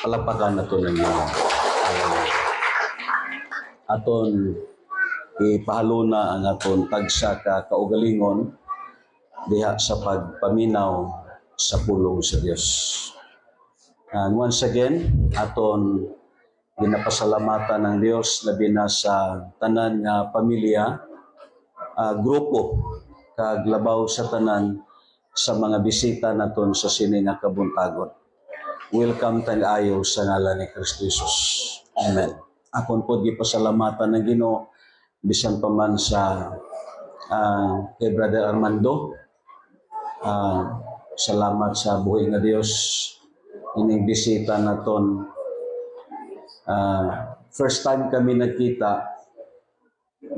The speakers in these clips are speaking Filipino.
Palapakan na ito ng Ginoo. Aton ipahaluna ang aton tagsa ka kaugalingon diha sa pagpaminaw sa pulong sa Dios. And once again, aton ginapasalamatan ng Dios labi na sa tanan nga pamilya, grupo kag labaw sa tanan sa mga bisita naton sa sini nga kabuntagon. Welcome tag-ayo sa ngalan ni Kristo Jesus. Amen. Akon po gipasalamatan ng Ginoo bisan pa man sa kay Brother Armando. Salamat sa buhay nga Dios ining bisita naton. First time kami nagkita,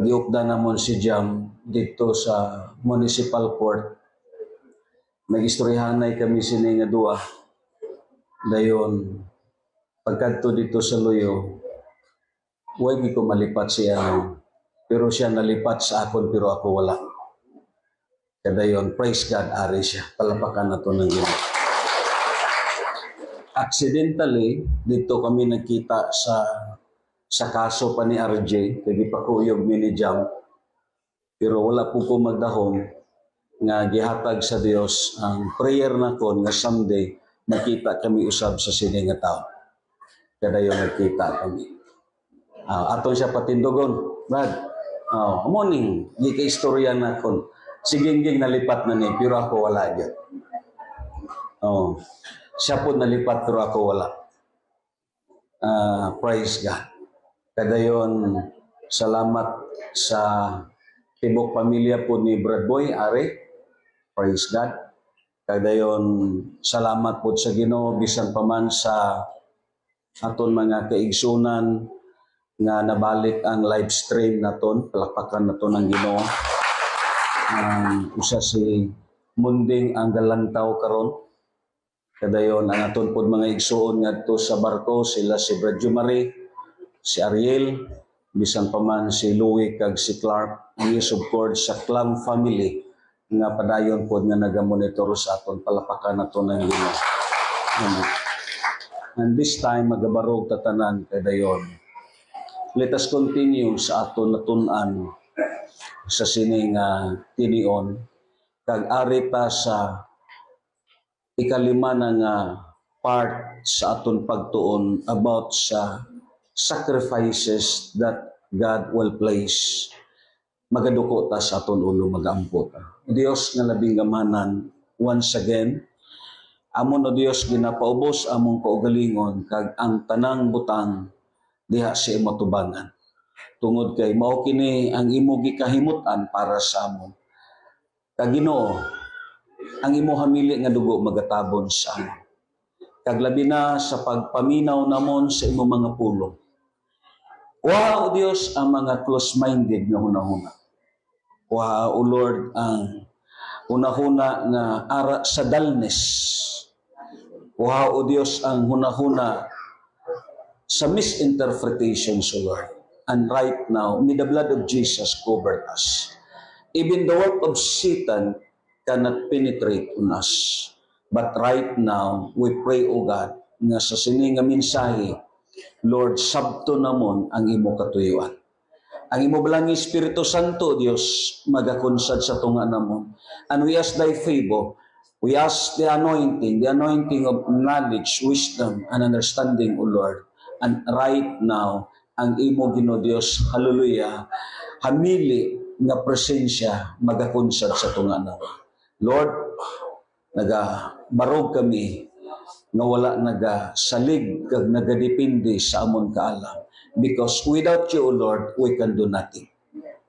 giukda namon si Jam dito sa Municipal Court. Nag-istoryahanay kami sini nga duwa. Dayon, pagkadto dito sa Luyo, huwag ko malipat siya. Pero siya nalipat sa akon, pero ako wala. Kadayon, praise God, ari siya. Palapakan na ito ng Ginoo. Accidentally, dito kami nagkita sa kaso pa ni RJ, kaya ipakuyog mi ni Jam. Pero wala po ko magdahom nga gihatag sa Dios ang prayer na kon nga someday nakita kami usab sa sini nga tao. Kadayon nagkita kami. Aton siya patindogon, Brad. Morning, di ka istorya na kon. Siging-ging nalipat na ni, pero ako wala dyan. Siya po nalipat, pero ako wala. Praise God. Kadayon, salamat sa tibok pamilya po ni Brad Boy, Ari. Praise God. Kadayon, salamat po sa Ginoo bisan pa man sa aton mga kaigsunan nga nabalik ang live stream naton, palakpakan naton ang Ginoo. Usa si Munding ang galantaw karon. Kadayon ang aton pod mga igsuon ngadto sa barko, sila si Brad Jumari, si Ariel, bisan pa man si Louie kag si Clark, yes of course sa Clam family nga padayon pod nga nagamonitor sa aton, palapakan naton ang Ginoo. And this time magabarog tatanan kadayon. Let us continue sa aton natun-an sa sining tinion kag ari ta sa ikalima na nga part sa aton pagtuon about sa sacrifices that God will place. Magaduko ta sa aton ulo, magaampo ta. Dios nga labing gamanan, once again, amon o Dios ginapaubos among kaugalingon kag ang tanang butang diha sa imo tubangan. Tungod kay mao kini ang imo gikahimutan para sa amon. Kag Ginoo, ang imo hamili nga dugo magatabon sa amon. Kag labi na sa pagpaminaw namon sa imo mga pulong. Wow, Dios, ang mga close-minded nga hunahuna. Wow, O Lord, ang hunahuna nga ara sa dalnes. Wow, O Dios, ang hunahuna sa misinterpretations, O Lord. And right now, may the blood of Jesus cover us. Even the work of Satan cannot penetrate on us. But right now, we pray, O God, nga sa sining nga mensahe, Lord, sabto namon ang imo katuyuan. Ang imo balang Espiritu Santo, Dios, magakonsad sa tunga namon. And we ask thy favor. We ask the anointing of knowledge, wisdom, and understanding, O Lord. And right now, ang imo Ginoo Dios, hallelujah, hamili nga presensya magakonsad sa tunga namon. Lord, nagabarog kami nga wala nagasalig kag nagadepende sa amon kaalam. Because without you, O Lord, we can do nothing.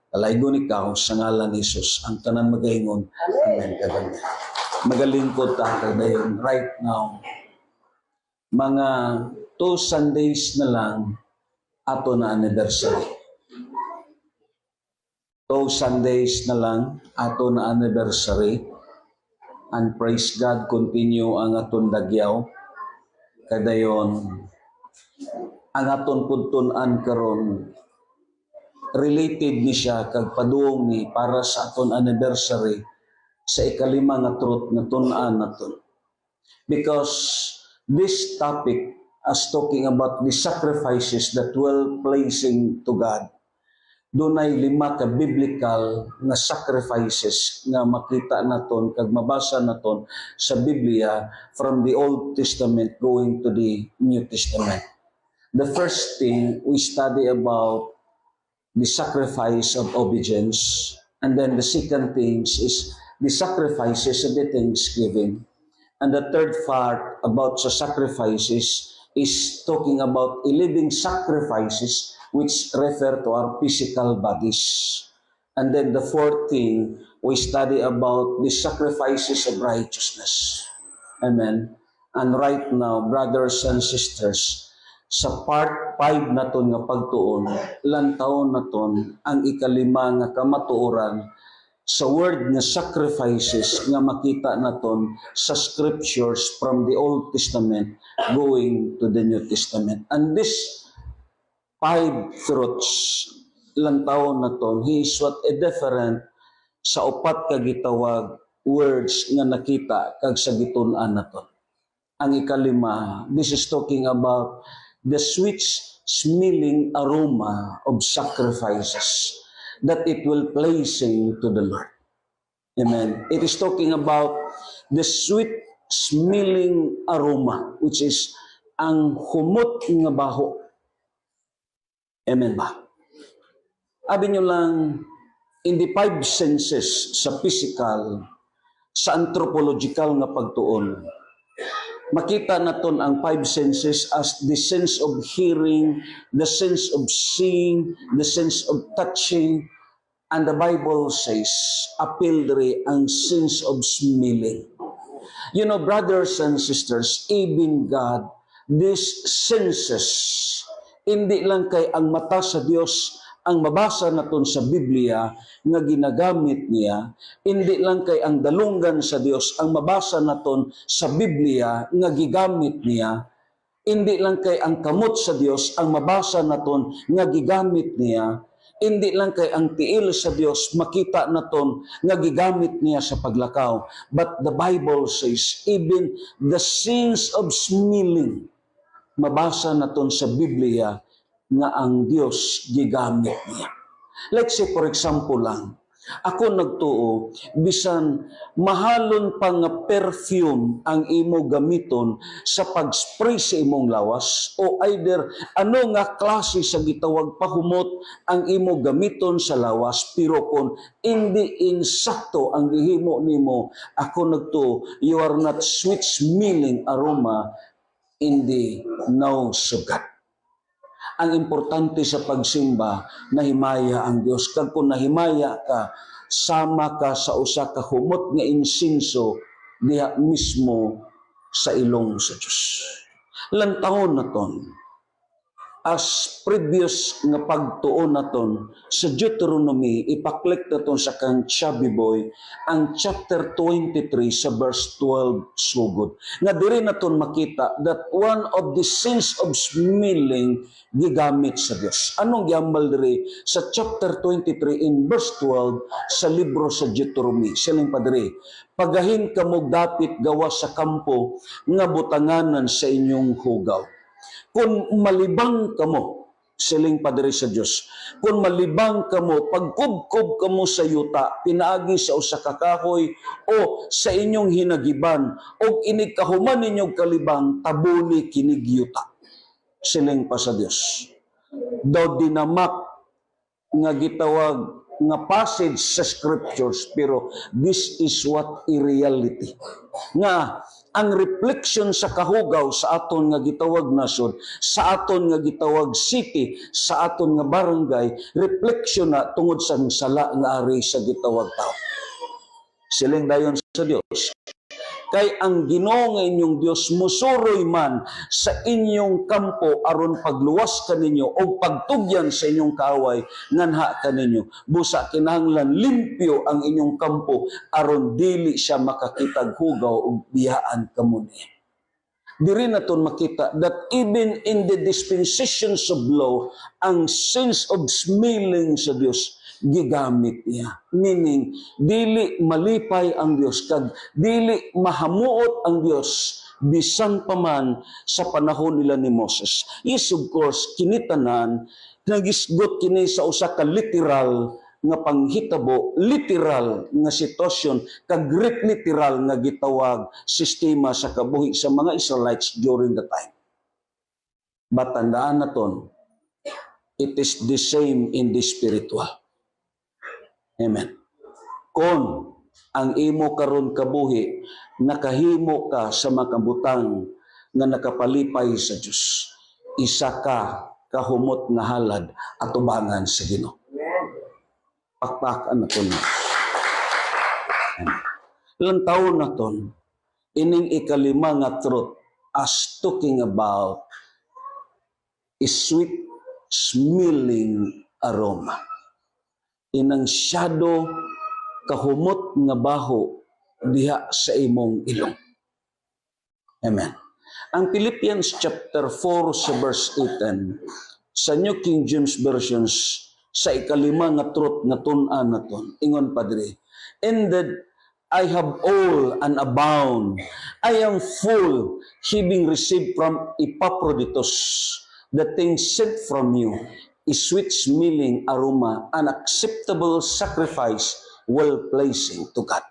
Kalaygon ikaw sa ngalan ni Jesus, ang tanan magaingon. Amen. Amen. Magalingkod ta kadayon right now. Mga 2 Sundays na lang ato na anniversary. 2 Sundays na lang ato na anniversary. And praise God, continue ang aton dagyaw. Kadayon, ang aton pudtun-an karon related ni siya kag paduong ni para sa aton anniversary sa ikalima nga truth nga tun-an naton. Because this topic as talking about the sacrifices that well pleasing to God. Dunay 5 ka biblical nga sacrifices nga makita naton kag mabasa naton sa Biblia from the Old Testament going to the New Testament. The first thing, we study about the sacrifice of obedience, and then the second thing is the sacrifices of the thanksgiving. And the third part about sa sacrifices is talking about a living sacrifices which refer to our physical bodies. And then the fourth thing, we study about the sacrifices of righteousness. Amen. And right now, brothers and sisters, sa part 5 naton nga pagtuon, lantaon naton ang ikalima nga kamatuoran sa word nga sacrifices nga makita naton sa scriptures from the Old Testament going to the New Testament. And this 5 truths lantaon naton, is what a different sa upat ka gitawag words nga nakita kag sa gitun-an naton. Ang ikalima, this is talking about the sweet smelling aroma of sacrifices, that it will pleasing to the Lord. Amen. It is talking about the sweet smelling aroma, which is ang humot nga baho. Amen ba? Abi nyo lang, in the 5 senses sa physical, sa anthropological nga pagtuon, makita naton ang 5 senses as the sense of hearing, the sense of seeing, the sense of touching, and the Bible says, appeal diri ang sense of smelling. You know, brothers and sisters, even God, these senses, hindi lang kay ang mata sa Dios ang mabasa naton sa Biblia nga ginagamit niya, hindi lang kay ang dalunggan sa Dios ang mabasa naton sa Biblia nga gigamit niya, hindi lang kay ang kamot sa Dios ang mabasa naton nga gigamit niya, hindi lang kay ang tiil sa Dios makita naton nga gigamit niya sa paglakaw, but the Bible says even the sense of smelling mabasa naton sa Biblia nga ang Dios gigamit niya. Let's say for example lang, ako nagtuo, bisan mahalon pa nga perfume ang imo gamiton sa pag-spray sa imong lawas, o either ano nga klase sa gitawag pahumot ang imo gamiton sa lawas, pero kung hindi insakto ang gihimo nimo, ako nagtuo, you are not sweet smelling aroma in the nose of God. Ang importante sa pagsimba, nahimaya ang Dios. Kag kung nahimaya ka, sama ka sa usa ka humot nga insinso diha mismo sa ilong sa Dios. Lantahon naton, as previous nga pagtuon naton sa Deuteronomy, ipaklik naton sa kang Chubby Boy, ang chapter 23 sa verse 12 sugod. Nga diri naton makita that one of the sins of smelling gigamit sa Dios. Anong giambal diri sa chapter 23 in verse 12 sa libro sa Deuteronomy? Siling pa diri, pagahin kamo dapit gawa sa kampo nga butanganan sa inyong hugaw. Kung malibang kamo, siling pa diri sa Dios, kung malibang kamo, pagkubkob kamo sa yuta, pinaagi sa usa ka kahoy o sa inyong hinagiban, o inikahuman ninyong kalibang, tabuni kinig yuta. Siling pa sa Dios. Daw dinamak nga gitawag nga passage sa scriptures, pero this is what in reality. Nga ang reflection sa kahugaw sa aton nga gitawag nasod, sa aton nga gitawag city, sa aton nga barangay, reflection na tungod sa sala nga ari sa gitawag tao. Siling dayon sa Dios. Kay ang Ginoo nga inyong Dios musuroy man sa inyong kampo aron pagluwas kaninyo o pagtugyan sa inyong kaaway nganha kaninyo. Busa kinahanglan limpyo ang inyong kampo aron dili siya makakitag hugaw o biyaan kamo niya. Diri naton makita that even in the dispensations of law, ang sense of smelling sa Dios gigamit niya. Meaning, dili malipay ang Dios, kag dili mahamuot ang Dios bisan pa man sa panahon nila ni Moses. Yes, of course, kinitanan, nagisgot kini sa usa ka literal nga panghitabo, literal nga sitwasyon, kag great literal nga gitawag sistema sa kabuhi sa mga Israelites during the time. But tandaan naton, it is the same in the spiritual. Amen. Kung ang imo karon kabuhi, nakahimo ka sa makabutang nga nakapalipay sa Dios, isa ka kahumot nga halad at ubangan sa Ginoo. Pakpakan na na. Ilang taon na ton, ining ikalima nga truth as talking about a sweet smelling aroma. Inang shadow kahumot nga baho diha sa imong ilong. Amen. Ang Philippians chapter 4 sa verse 18 sa New King James Versions sa ikalima nga truth nga tun-an naton, ingon Padre, "Indeed, I have all and abound. I am full, having received from Epaphroditus the things sent from you, a sweet smelling aroma, an acceptable sacrifice, well-pleasing to God."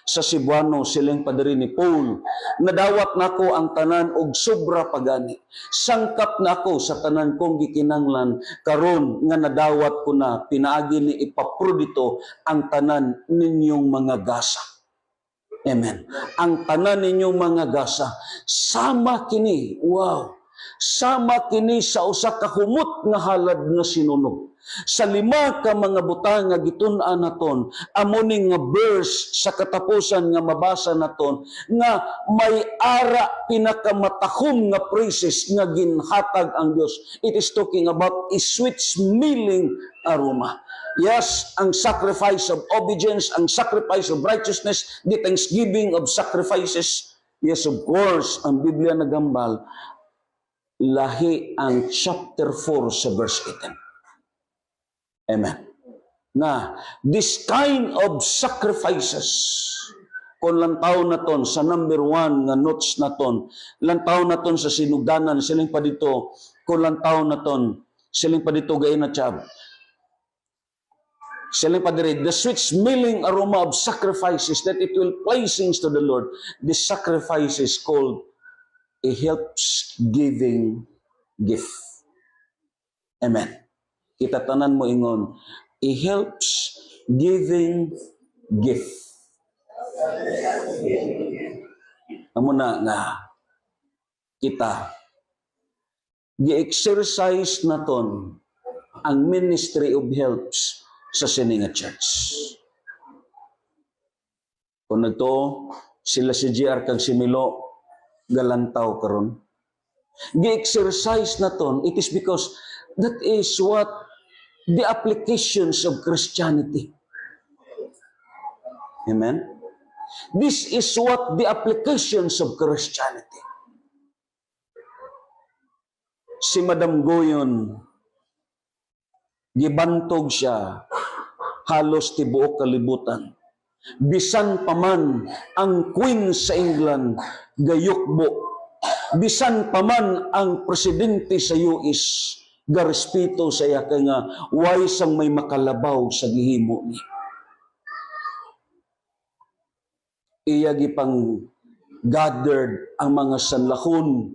Sa Cebuano, silang Padre ni Paul, nadawat nako ang tanan og sobra pagani. Sangkap nako sa tanan kong gikinanglan, karon nga nadawat ko na pinaagi ni Epaprodito ang tanan ninyong mga gasa. Amen. Ang tanan ninyong mga gasa, sama kini, wow, sama kini sa usa ka humot nga halad nga sinunog. Sa lima ka mga butang nga gitun-an naton, amo ning nga verse sa katapusan nga mabasa naton nga may ara pinakamatahom nga praises nga ginhatag ang Dios. It is talking about a sweet smelling aroma. Yes, ang sacrifice of obedience, ang sacrifice of righteousness, the thanksgiving of sacrifices. Yes, of course, ang Biblia nagambal, lahi ang chapter 4 sa verse 18. Amen. Na this kind of sacrifices, kung lantaw na ton sa number 1 nga notes na ton, lantaw na ton sa sinugdanan, siling pa dito, kung lantaw na ton, siling pa dito gayon na tiyab. Siling pa dito, the sweet smelling aroma of sacrifices that it will pleasings to the Lord. This sacrifice is called a helps giving gift. Amen. Kita tanan mo ingon, it helps giving gift. Amo na nga kita gi-exercise naton ang ministry of helps sa Sininga Church. Kung nagto sila si JR kag si Milo galantaw karon, gi-exercise naton, it is because that is what the applications of Christianity. Amen? This is what the applications of Christianity. Si Madam Goyon, gibantog siya, halos tibuok kalibutan. Bisan paman ang Queen sa England, gayukbo. Bisan paman ang presidente sa US, garespeto sa iya kay nga way sang may makalabaw sa gihimo ni. Iya gipang gathered ang mga sanlahon,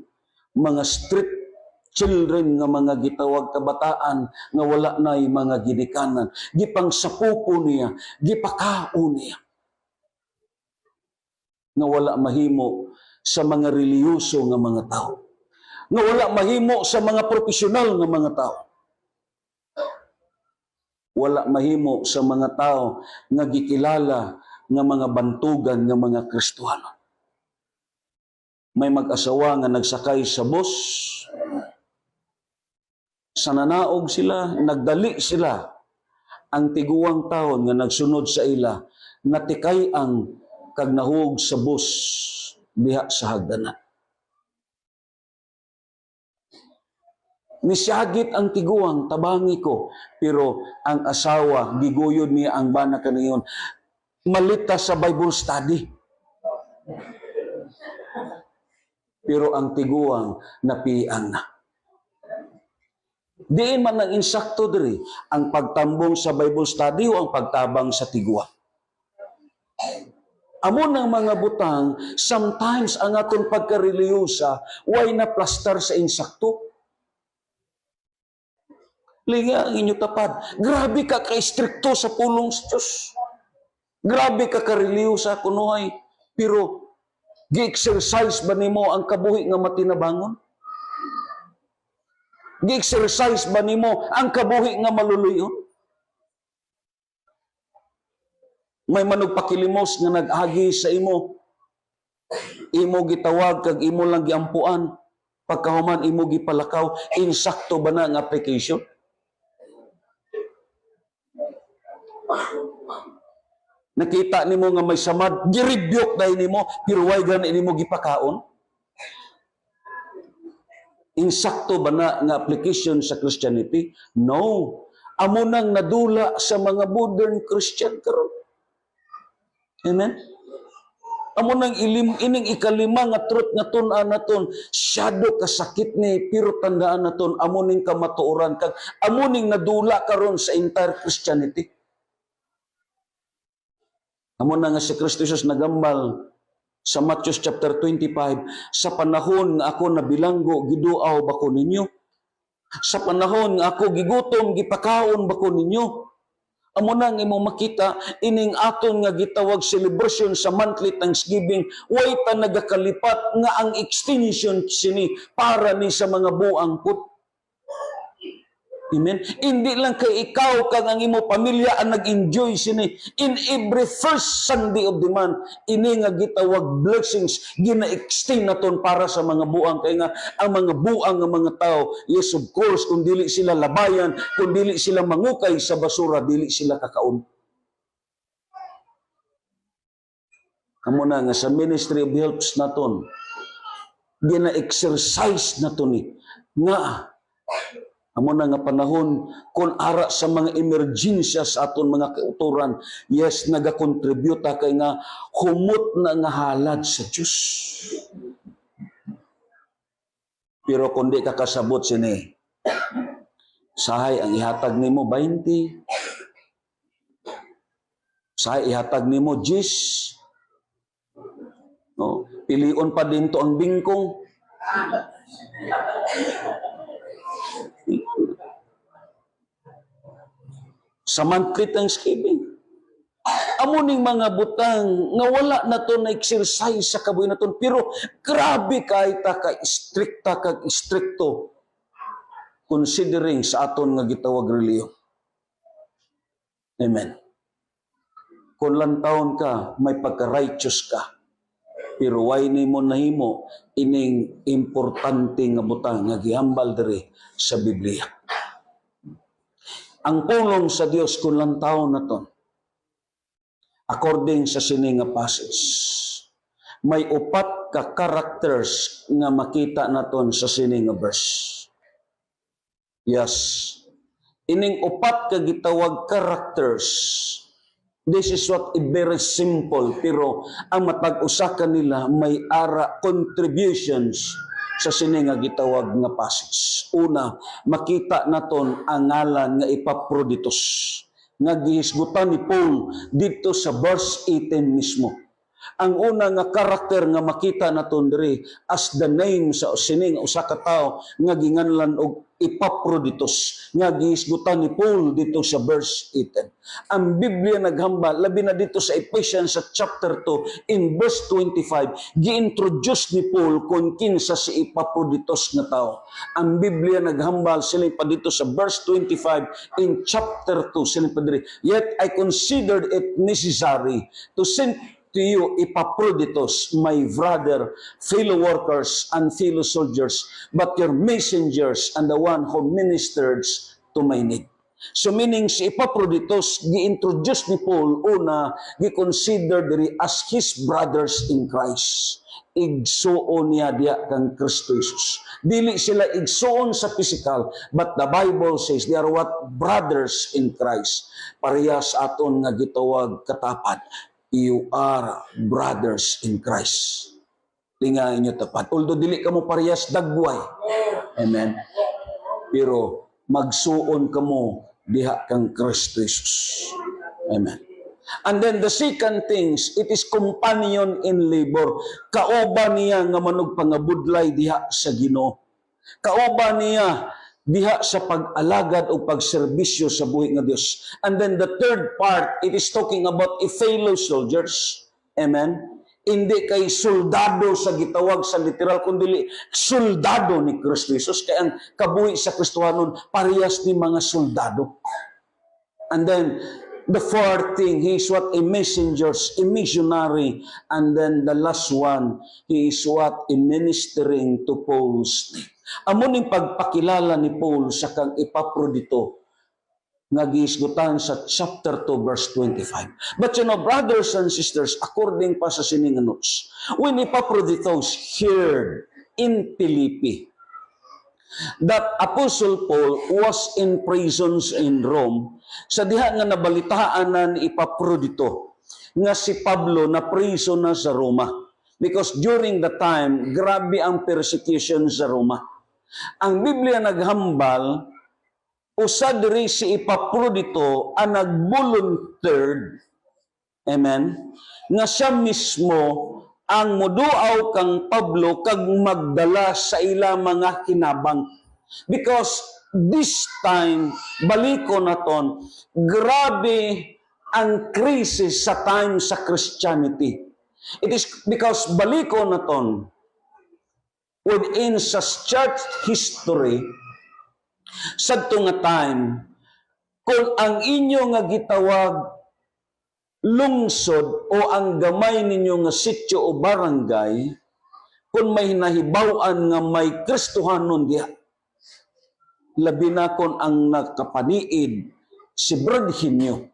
mga street children nga mga gitawag kabataan nga wala nay mga ginikanan. Gipang sapupo niya, gipakao niya. Nga wala mahimo sa mga reliyoso nga mga tao. Nga wala mahimo sa mga profesional nga mga tao. Wala mahimo sa mga tao nga gikilala nga mga bantugan nga mga Kristiyano. May mag-asawa nga nagsakay sa bus, sa nanaog sila, nagdali sila. Ang tiguang taon nga nagsunod sa ila, natikay ang kag nahug sa bus diha sa hagdanan. Misyagit ang tiguang, tabangi ko. Pero ang asawa, giguyod niya ang bana kaniyon. Malita sa Bible study. pero ang tiguang napian na. Diin man ang insakto diri ang pagtambong sa Bible study o ang pagtabang sa tiguang. Amo ng mga butang, sometimes ang aton pagkareliyosa, way na plastar sa insakto. Linga ang inyo tapad. Grabe ka ka-istrikto sa pulong sa Diyos. Grabe ka kareliyosa kunoy. Pero, gi-exercise ba nimo ang kabuhi nga matinabangon? Gi-exercise ba nimo ang kabuhi nga maluluyon? May manugpakilimos nga nag-agi sa imo. Imo gitawag kag imo lang giampuan. Pagkahuman imo gipalakaw, insakto ba na ang application? Nakita nimo nga may samad, girebuke dahil nimo, pero why gani nimo gipakaon? Insakto ba na nga application sa Christianity? No. Amo nang nadula sa mga modern Christian karon. Amen? Amo nang ining ikalima nga truth nga tun-an naton, syado kasakit ni, pero tandaan naton, amo ning kamatuoran kag amo ning nadula karon sa entire Christianity. Amo na nga si Kristo Jesus nagambal sa Matthew chapter 25, sa panahon nga ako nabilanggo, giduaw ba ko ninyo? Sa panahon nga ako gigutom, gipakaon ba ko ninyo? Amo nang imo makita ining aton nga gitawag celebration sa monthly Thanksgiving, way ta nagakalipat nga ang extension sini para ni sa mga buang put. Amen? Hindi lang kay ikaw kag ang imo pamilya ang nag-enjoy sini. In every first Sunday of the month, ini nga gitawag blessings, gina-extend naton para sa mga buang. Kaya nga, ang mga buang nga mga tao, yes of course, kung dili sila labayan, kung dili sila mangukay sa basura, dili sila kakaon. Amo na nga sa Ministry of Helps naton, gina-exercise naton ni, nga, amo na nga panahon, kung ara sa mga emergensya sa aton mga kauturan, yes, nagakontribute kay nga humot na nga halad sa Diyos. Pero kung di ka kasabot sini, sahay ang ihatag nimo 20, sahay ihatag nimo 10, no? Pilion pa din to ang bingkong. Sa monthly Thanksgiving. Amo ning mga butang nga wala na to na exercise sa kabuhi naton, pero grabe kay ta ka strikta kag istrikto considering sa aton nga gitawag reliyon. Amen. Kung lantawon ka, may pagka-righteous ka, pero why nimo nahimo ining importante nga butang nga gihambal diri sa Biblia. Ang pulong sa Dios kung lang taon na to, according sa sini nga passage, may upat ka characters nga makita naton sa sini nga verse. Yes. Ining upat ka gitawag characters, this is what very simple, pero ang matag-usa kanila may ara contributions sa sini nga gitawag nga passage. Una, makita naton ang ngalan nga Epaphroditus nga gihisgutan ni Paul dito sa verse 18 mismo. Ang una nga karakter nga makita naton diri as the name sa sini nga usa ka tawo nga ginganlan og Epaphroditus nga gihisgutan ni Paul dito sa verse 18. Ang Biblia naghambal labi na dito sa Ephesians sa chapter 2 in verse 25, gi-introduce ni Paul kung kinsa si Epaphroditus nga tawo. Ang Biblia naghambal sila pa dito sa verse 25 in chapter 2 sila pa diri, yet I considered it necessary to send to you Epaphroditus, my brother, fellow workers and fellow soldiers, but your messengers and the one who ministers to my need. So meaning si Epaphroditus, gi-introduce ni Paul, una, gi-consider diri as his brothers in Christ. Igsuon niya diya kang Kristo Jesus. Dili sila igsuon sa physical, but the Bible says they are what? Brothers in Christ. Parehas aton nga gitawag katapad. You are brothers in Christ. tinga inyo tapat. Although dili ka mo parehas dagway. Amen. Pero magsuon ka mo diha kang Kristo Jesus. Amen. And then the second things, it is companion in labor. Kauban niya nga manog pangabudlay diha sa Ginoo. Kauban niya diha sa pag-alagad o pagserbisyo sa buhi nga Dios. And then the third part, it is talking about a fellow soldiers. Amen. Hindi kay soldado sa gitawag sa literal, kundi soldado ni Kristo Jesus. Kaya ang kabuhi sa Kristohanon, parehas ni mga soldado. And then, the fourth thing, he is what? A messenger, a missionary. And then the last one, he is what? A ministering to Paul's name. Amo ning pagpakilala ni Paul sa kang Epaprodito, nga giisgutan sa chapter 2, verse 25. But you know, brothers and sisters, according pa sa sining notes, when Epaphroditus heard in Philippi that Apostle Paul was in prisons in Rome, sa diha nga nabalitaan ni Epaprodito nga si Pablo na priso na sa Roma. Because during the time, grabe ang persecution sa Roma. Ang Biblia naghambal, usa diri si Epaprodito ang nag-volunteered, amen, nga siya mismo ang moduaw kang Pablo kag magdala sa ila mga kinabang. Because this time, baliko naton, grabe ang krisis sa time sa Christianity. It is because baliko naton, within sa church history, sadto nga time, kung ang inyo nga gitawag lungsod o ang gamay ninyo nga sityo o barangay, kung may nahibawan nga may Kristohanon diha, labi na kung ang nakapaniid si Bradhinyo,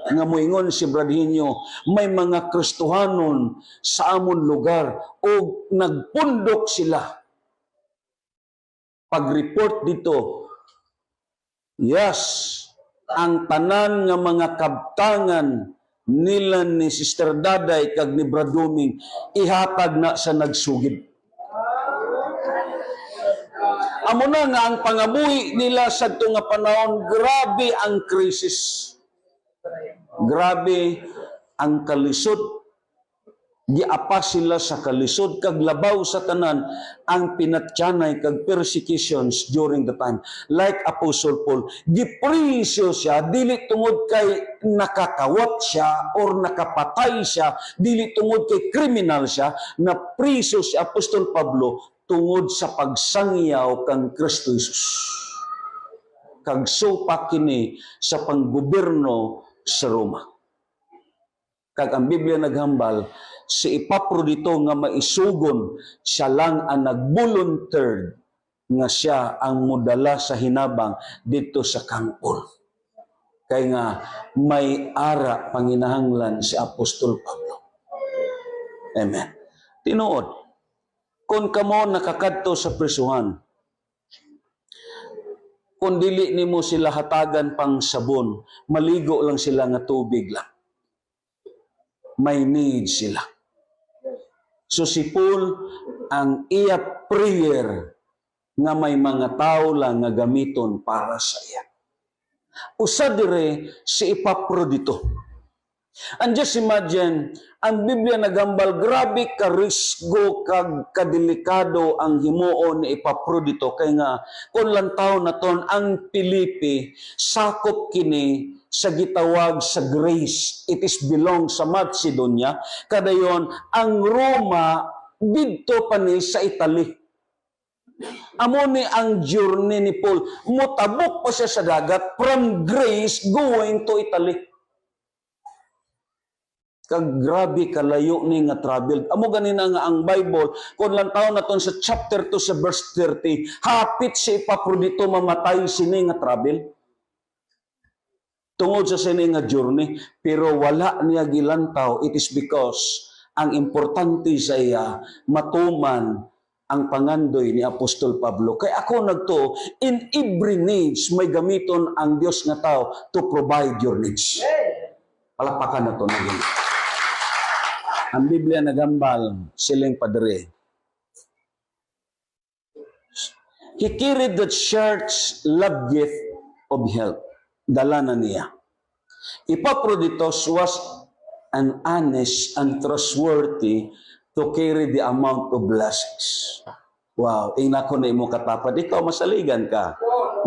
nga moingon si Bradhinyo, may mga Kristohanon sa amon lugar o nagpundok sila. Pag-report dito, yes, ang tanan nga mga kabtangan nila ni Sister Daday kag ni Braduming ihatag na sa nagsugid. Amo na nga ang pangabuhi nila sa ito nga panahon, grabe ang krisis. Grabe ang kalisod. Giapa sila sa kalisod kag labaw sa tanan ang pinatyanay kag persecutions during the time. Like Apostle Paul, gipresyo siya dili tungod kay nakakawat siya or nakapatay siya, dili tungod kay kriminal siya, na preso si Apostol Pablo tungod sa pagsangyaw kang Kristo Jesus. Kag supa kini sa panggobyerno sa Roma. Kag ang Biblia naghambal, si Epaprodito nga maisugon, siya lang ang nag-volunteered nga siya ang modala sa hinabang dito sa Kangpol. Kaya nga may ara panginahanglan si Apostol Pablo. Amen. Tinuod, kung kamo nakakadto sa prisuhan, kung dili nimo sila hatagan pang sabon, maligo lang sila nga tubig lang. May need sila. So si Paul, ang iya prayer nga may mga tao lang nga gamiton para sa iya. Usa dire si Epaprodito. And just imagine, ang Biblia nagambal, grabe ka risgo kag kadelikado ang himuon ni Epaprodito. Kaya nga, kung lang taon na ton, ang Pilipi, sakop kini sa gitawag sa grace. It is belong sa Macedonia. Kadayon, ang Roma, dito pa ni sa Italy. Amo ni ang journey ni Paul. Mutabok pa siya sa dagat from Greece going to Italy. Kag grabe kalayo ni nga travel. Amo ganina nga ang Bible, kung lang taon na ton sa chapter 2 sa verse 30, hapit si Epaprodito mamatay sini nga travel. Tungod sa sini nga journey, pero wala niya gilantaw. It is because ang importante sa iya matuman ang pangandoy ni Apostol Pablo. Kaya ako nagto, in every needs may gamiton ang Dios nga tao to provide your needs. Palakpakan na to na yun. Ang Biblia nagambal, siling padre. He carried the church love gift of health. Dala na niya. Epaphroditus was an honest and trustworthy to carry the amount of blessings. Wow, ina ko na imo katapad. Ikaw, masaligan ka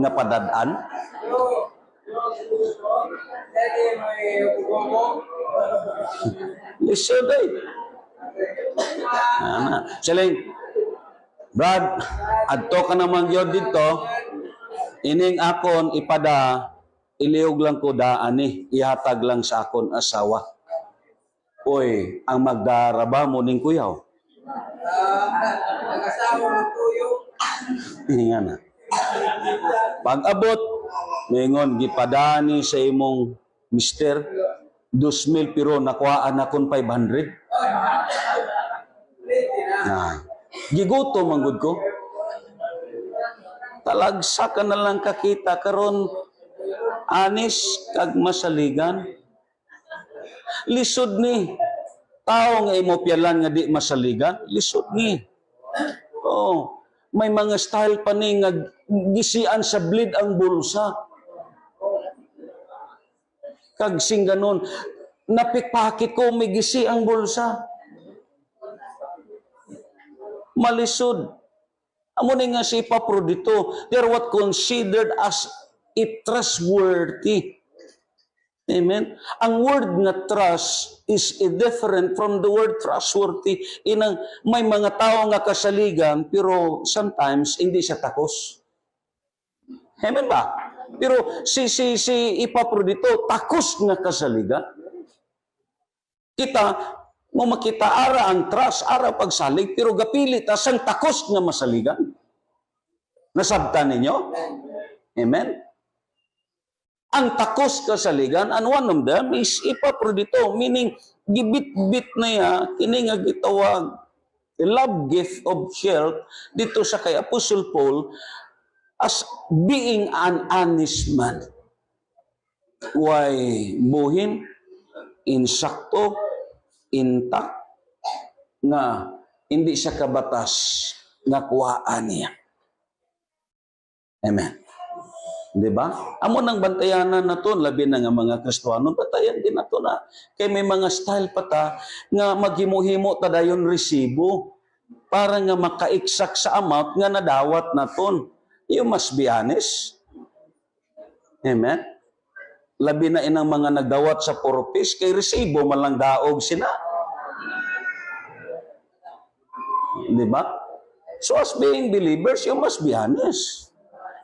nga padadaan. Listen, day. Siling, Brad, adto ka naman yun dito, ining akon ipada, iliog lang ko daan ihatag lang sa akon asawa. Oy, ang magdaraba mo ning kuyaw. Nag-asawa ng tuyo. Nga na. Pag-abot, mingon, gipadani sa imong mister, 2,000 pero nakuhaan akon 500. Giguto manggod ko. Talagsa ka na lang kakita karon anis kag masaligan. Lisod ni tao nga imo pialan nga di masaligan, lisod ni. Oh, may mga style pa ni nga gisian sa bleed ang bulsa. Kag sing ganon, napikpakit ko may gisi ang bulsa. Malisod. Amo ni nga si Epaphroditus, they are what considered as a trustworthy. Amen? Ang word nga trust is different from the word trustworthy. Inang may mga tao nga kasaligan, pero sometimes hindi siya takos. Amen ba? Pero si Epaphroditus, takos nga kasaligan. Kita, mo makita ara ang trust, ara pagsalig, pero gapilit asang takos nga masaligan. Nasabtan ninyo? Amen? Ang takos kasaligan, and one of them is Epaphroditus, meaning gibit-bit na ya, kini nga gitawag, the love gift of health, dito sa kay Apostle Paul, as being an honest man. Why buhin, insakto, intact, nga hindi siya kabatas nga kuhaan niya. Amen. Diba? Amo nang bantayanan na to, labi na nga mga Kristiyano, batayan din na to na. Kaya may mga style pa ta, nga maghimo-himo ta dayon resibo, para nga makaiksak sa amount nga nadawat na ton. You must be honest. Amen? Labi na inang mga nagdawat sa purpose, kay resibo malang daog sila. Diba? So as being believers, you must be honest.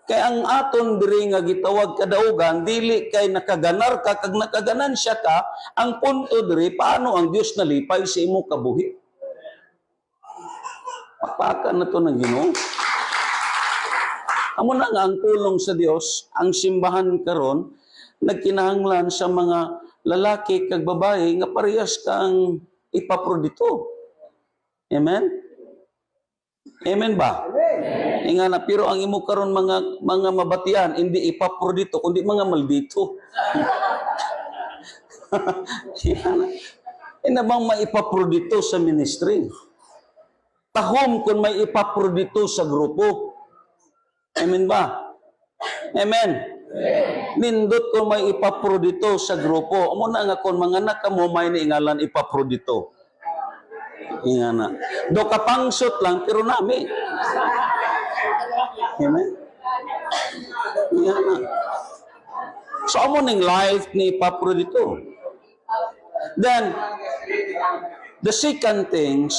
Kaya ang aton diri nga gitawag kadaugan, dili kay nakaganar ka, kag nakaganansya ka, ang punto diri, paano ang Diyos nalipay sa imo kabuhi? Papakan na to ng Ginoo. Amo na nga ang tulong sa Dios, ang simbahan karon nagkinahanglan sa mga lalaki kag babae nga parehas kang Epaphroditus. Amen? Amen ba? Inga na, pero ang imo karon mga mabatian, hindi Epaphroditus, kundi mga maldito. Ina bang may Epaphroditus sa ministry? Tahom kung may Epaphroditus sa grupo. Amen ba? Amen. Nindot kung may Epaphroditus sa grupo. Amo na nga kung mga anak mo may niingalan Epaphroditus. Inga na. Do kapangsot lang, pero nami. Amen? Inga na. So, amo ning life ni Epaphroditus. Then, the second things,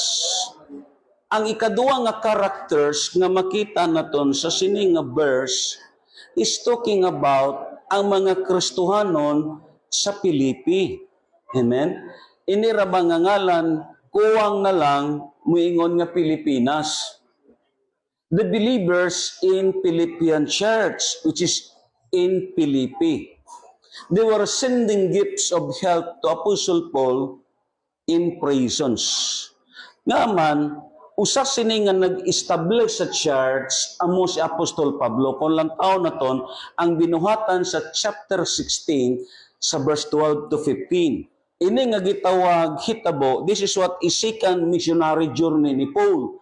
ang ikaduwa nga characters nga makita naton sa sining nga verse is talking about ang mga Kristohanon sa Pilipi. Amen? Inira ba nga ngalan, kuwang na lang muingon nga Pilipinas. The believers in Philippian church, which is in Philippi, they were sending gifts of help to Apostle Paul in prisons. Nga man, usa sini nga nag-establish sa church amo si Apostol Pablo. Kung lang taon na ton, ang binuhatan sa chapter 16 sa verse 12 to 15. Ini nga gitawag hitabo, this is what is second missionary journey ni Paul.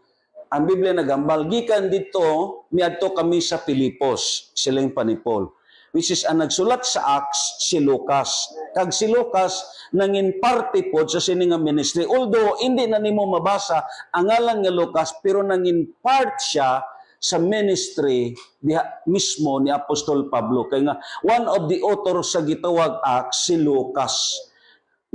Ang Biblia nagambal, gikan dito, miadto kami sa Pilipos, siling pa ni Paul. Which is ang nagsulat sa Acts, si Lucas. Kag si Lucas, nangin parte po sa sininga ministry. Although, hindi na nimo mabasa ang ngalan nga Lucas, pero nangin part siya sa ministry diha mismo ni Apostol Pablo. Kaya nga, one of the authors sa gitawag Acts, si Lucas.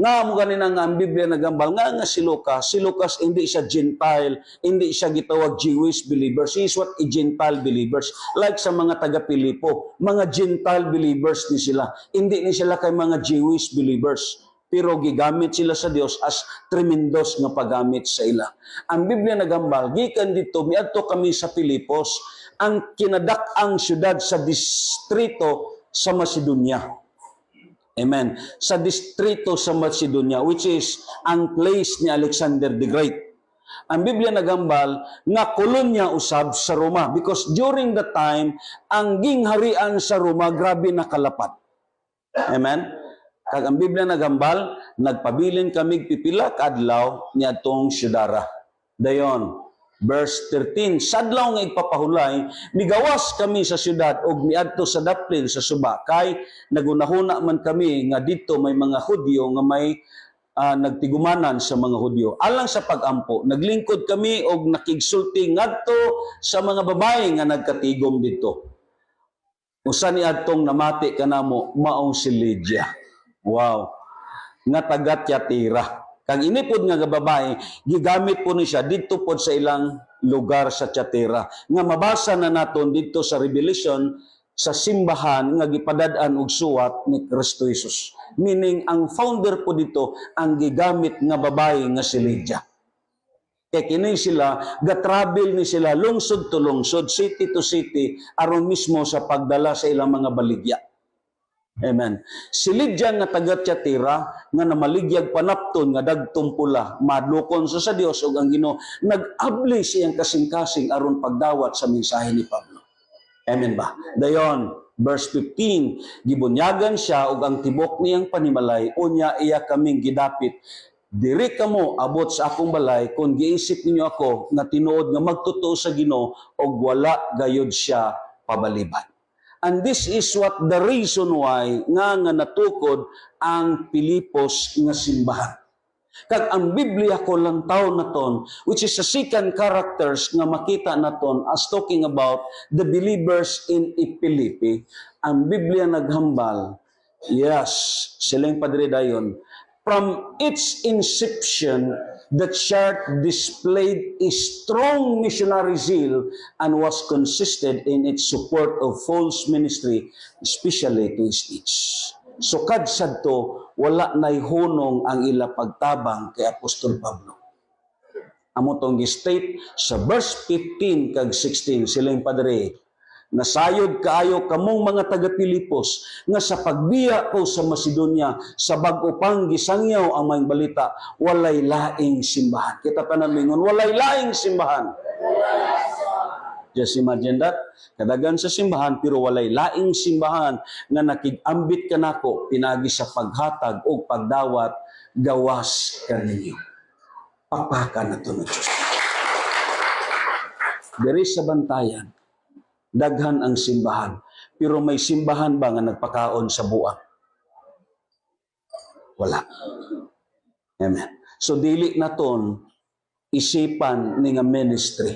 Nga mo ganina nga ang Biblia nagambal, nga si Lucas hindi siya Gentile, hindi siya gitawag Jewish believers, he is what a Gentile believers. Like sa mga taga-Pilipo, mga Gentile believers ni sila, hindi ni sila kay mga Jewish believers. Pero gigamit sila sa Dios as tremendos nga paggamit sa ila. Ang Biblia nagambal, gikan dito, miadto kami sa Pilipos, ang kinadak-ang syudad sa distrito sa Macedonia. Amen. Sa distrito sa Macedonia, which is ang place ni Alexander the Great. Ang Biblia nagambal nga kolonya usab sa Roma because during the time, ang gingharian sa Roma grabe nakalapat. Amen. Kag ang Biblia nagambal, nagpabilin kami pipila kadlaw niadtong syudara. Dayon, verse 13, sadlaw nga igpapahulay, migawas kami sa syudad og miadto sa daplin sa suba kay nagunahuna man kami nga dito may mga Hudyo nga may nagtigumanan sa mga Hudyo. Alang sa pagampo, naglingkod kami og nakigsulti ngadto sa mga babae nga nagkatigom dito. Usa ni adtong namati kanamo maong si Lydia. Wow. Nga taga Tiatira. Kag inipod nga babae, gigamit po ni siya dito po sa ilang lugar sa Tiatira. Nga mabasa na naton dito sa Revelation sa simbahan nga gipadad-an og suwat ni Kristo Jesus. Meaning ang founder po dito ang gigamit nga babae nga si Lydia. Kaya kini sila, gatravel ni sila lungsod to lungsod, city to city, aron mismo sa pagdala sa ilang mga baligya. Amen. Si Lydia nga taga Tiatira nga namaligyag panapton nga dagtong pula, madlokon sa Dios ug ang Ginoo nag-abli siyang kasing-kasing aron pagdawat sa mensahe ni Pablo. Amen ba? Dayon, verse 15, gibunyagan siya ug ang tibok niyang panimalay unya iya kaming gidapit. Diri kamo abot sa akong balay kung giisip ninyo ako nga tinuod nga magtotoo sa Ginoo ug wala gayud siya pabaliban. And this is what the reason why nga natukod ang Pilipos nga simbahan. Kag ang Biblia ko lang taon naton, which is the second characters nga makita naton as talking about the believers in Philippi, ang Biblia naghambal, yes, silang padre dayon, from its inception, the church displayed a strong missionary zeal and was consistent in its support of false ministry, especially to his age. So kadsad to, wala na'y hunong ang ila pagtabang kay Apostol Pablo. Amo tong gi-state sa verse 15 kag 16, silang padre, nasayod kaayo kamong mga taga-Pilipos nga sa pagbiya ko sa Macedonia sa bag-o pang gisangyaw ang mga balita, walay laing simbahan. Kita tanan mingon, walay laing simbahan. Just imagine that. Kadagan sa simbahan pero walay laing simbahan nga nakig-ambit kanako pinagi sa paghatag o pagdawat gawas kaninyo. Papaka na to ng Diyos. Diri sa bantayan, daghan ang simbahan. Pero may simbahan ba nga nagpakaon sa buang? Wala. Amen. So dili naton isipan ni nga ministry.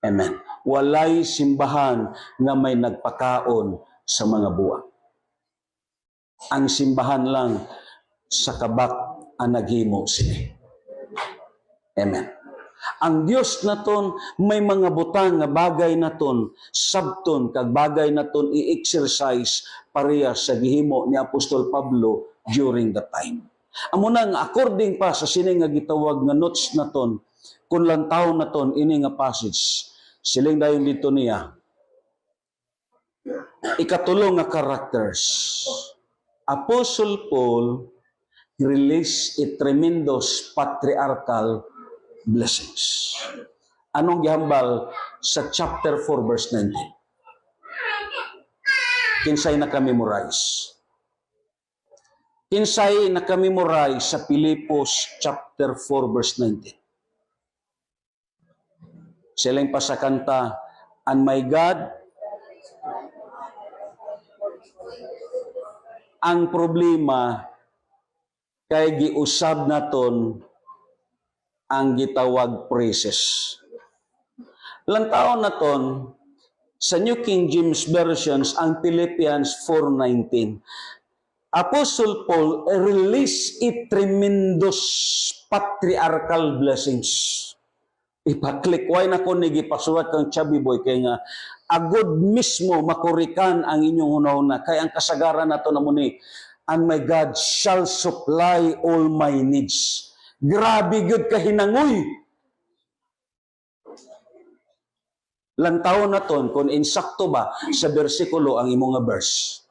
Amen. Walay simbahan nga may nagpakaon sa mga buang. Ang simbahan lang sa kabak ang naghimo sila. Amen. Ang Dios naton may mga butang nga bagay naton sabton kag bagay naton i-exercise pareha sa gihimo ni Apostol Pablo during the time. Amo nang according pa sa sini nga gitawag nga notes naton kun lang taon naton ini nga passage siling dayon dito niya ikatulong nga characters. Apostle Paul released a tremendous patriarchal blessings. Anong gihambal sa chapter 4 verse 19? Kinsay na ka-memorize? Kinsay nakamemorize sa Pilipos chapter 4 verse 19. Silang pa sa kanta, "And my God," ang problema kay giusab naton ang gitawag praises. Lantaon naton sa New King James Versions ang Philippians 4:19. Apostle Paul release a tremendous patriarchal blessings. Ipaklikway na ko ni gipasulat kang Chubby Boy kay nga agud mismo makurikan ang inyong hunahuna kay ang kasagaran nato na muni, "And my God shall supply all my needs." Grabe gud ka hinangoy. Lantaw naton kung insakto ba sa bersikulo ang imong nga verse.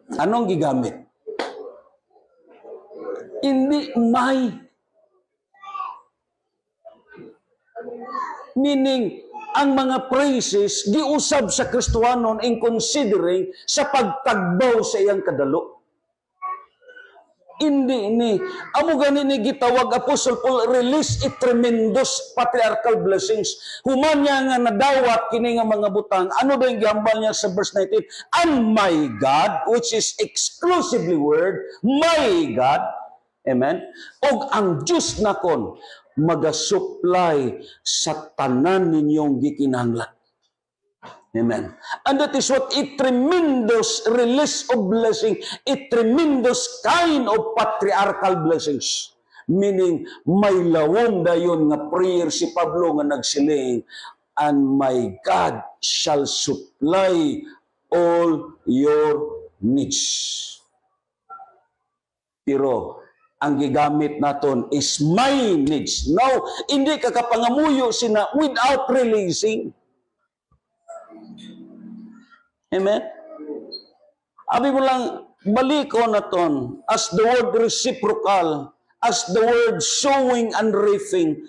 Anong gigamit? Hindi may. Meaning, ang mga praises giusab sa Kristohanon in considering sa pagtagbaw sa iyang kadalo. Hindi ni. Amo gani ni gitawag Apostle Paul, release a tremendous patriarchal blessings. Human niya nga nadawat kini nga mga butang. Ano ba yung gihambal niya sa verse 19? "And my God," which is exclusively word, my God, amen, og ang Diyos nakon, magasupply sa tanan ninyong gikinahanglan. Amen. And that is what a tremendous release of blessing, a tremendous kind of patriarchal blessings. Meaning, may lawom dayon nga prayer si Pablo nga nagsiling, "And my God shall supply all your needs." Pero, ang gigamit naton is my needs. Now, hindi ka kapangamuyo sina without releasing. Amen? Abi mo lang, baliko naton as the word reciprocal, as the word sowing and reaping.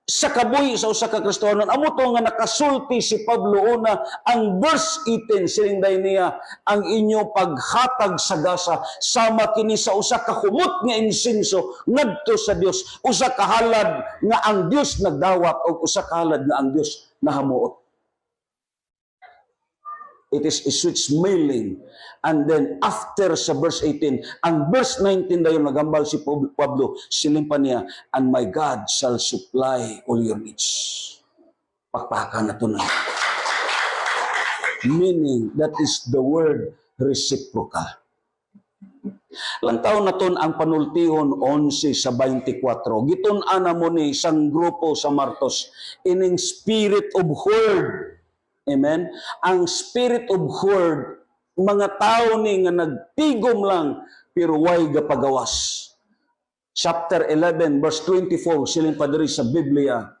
Sa kabuhi sa usa ka Kristohanon, amo to nga nakasulti si Pablo una, ang verse 18 silinday niya, "Ang inyo paghatag sa gasa sama kini sa usa ka humot nga insinso ngadto sa Dios, usa ka halad nga ang Dios nagdawat o usa ka halad nga ang Dios nahamuot." It is a sweet smelling. And then after sa verse 18, ang verse 19 dayon nagambal si Pablo, siling pa niya, "And my God shall supply all your needs." Pakpakan na to na. Meaning, that is the word reciprocal. Lantaw na ton ang panultihon 11 sa 24. Gitun-an na mo ni isang grupo sa Martos, ining spirit of word. Amen? Ang spirit of word, mga tao ni nga nagtigom lang, pero way gapagawas. Chapter 11, verse 24, siling padiri sa Biblia,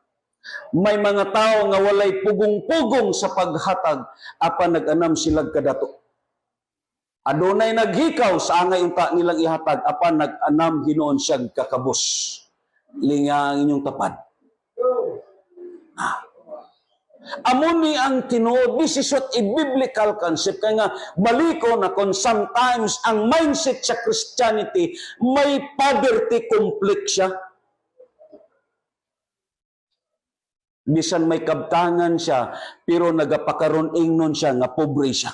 may mga tao nga walay pugong-pugong sa paghatag, apan nag-anam silag kadato. Adunay naghikaw sa angay unta nilang ihatag, apan nag-anam hinoon siyag kakabos. Linga ang inyong tapad. Amuni ang tinuod, this is what a biblical concept. Kaya nga, baliko na kung sometimes ang mindset sa Christianity, may poverty complex siya. Bisan may kabtangan siya, pero nagapakaroon ingnon siya, nga pobre siya.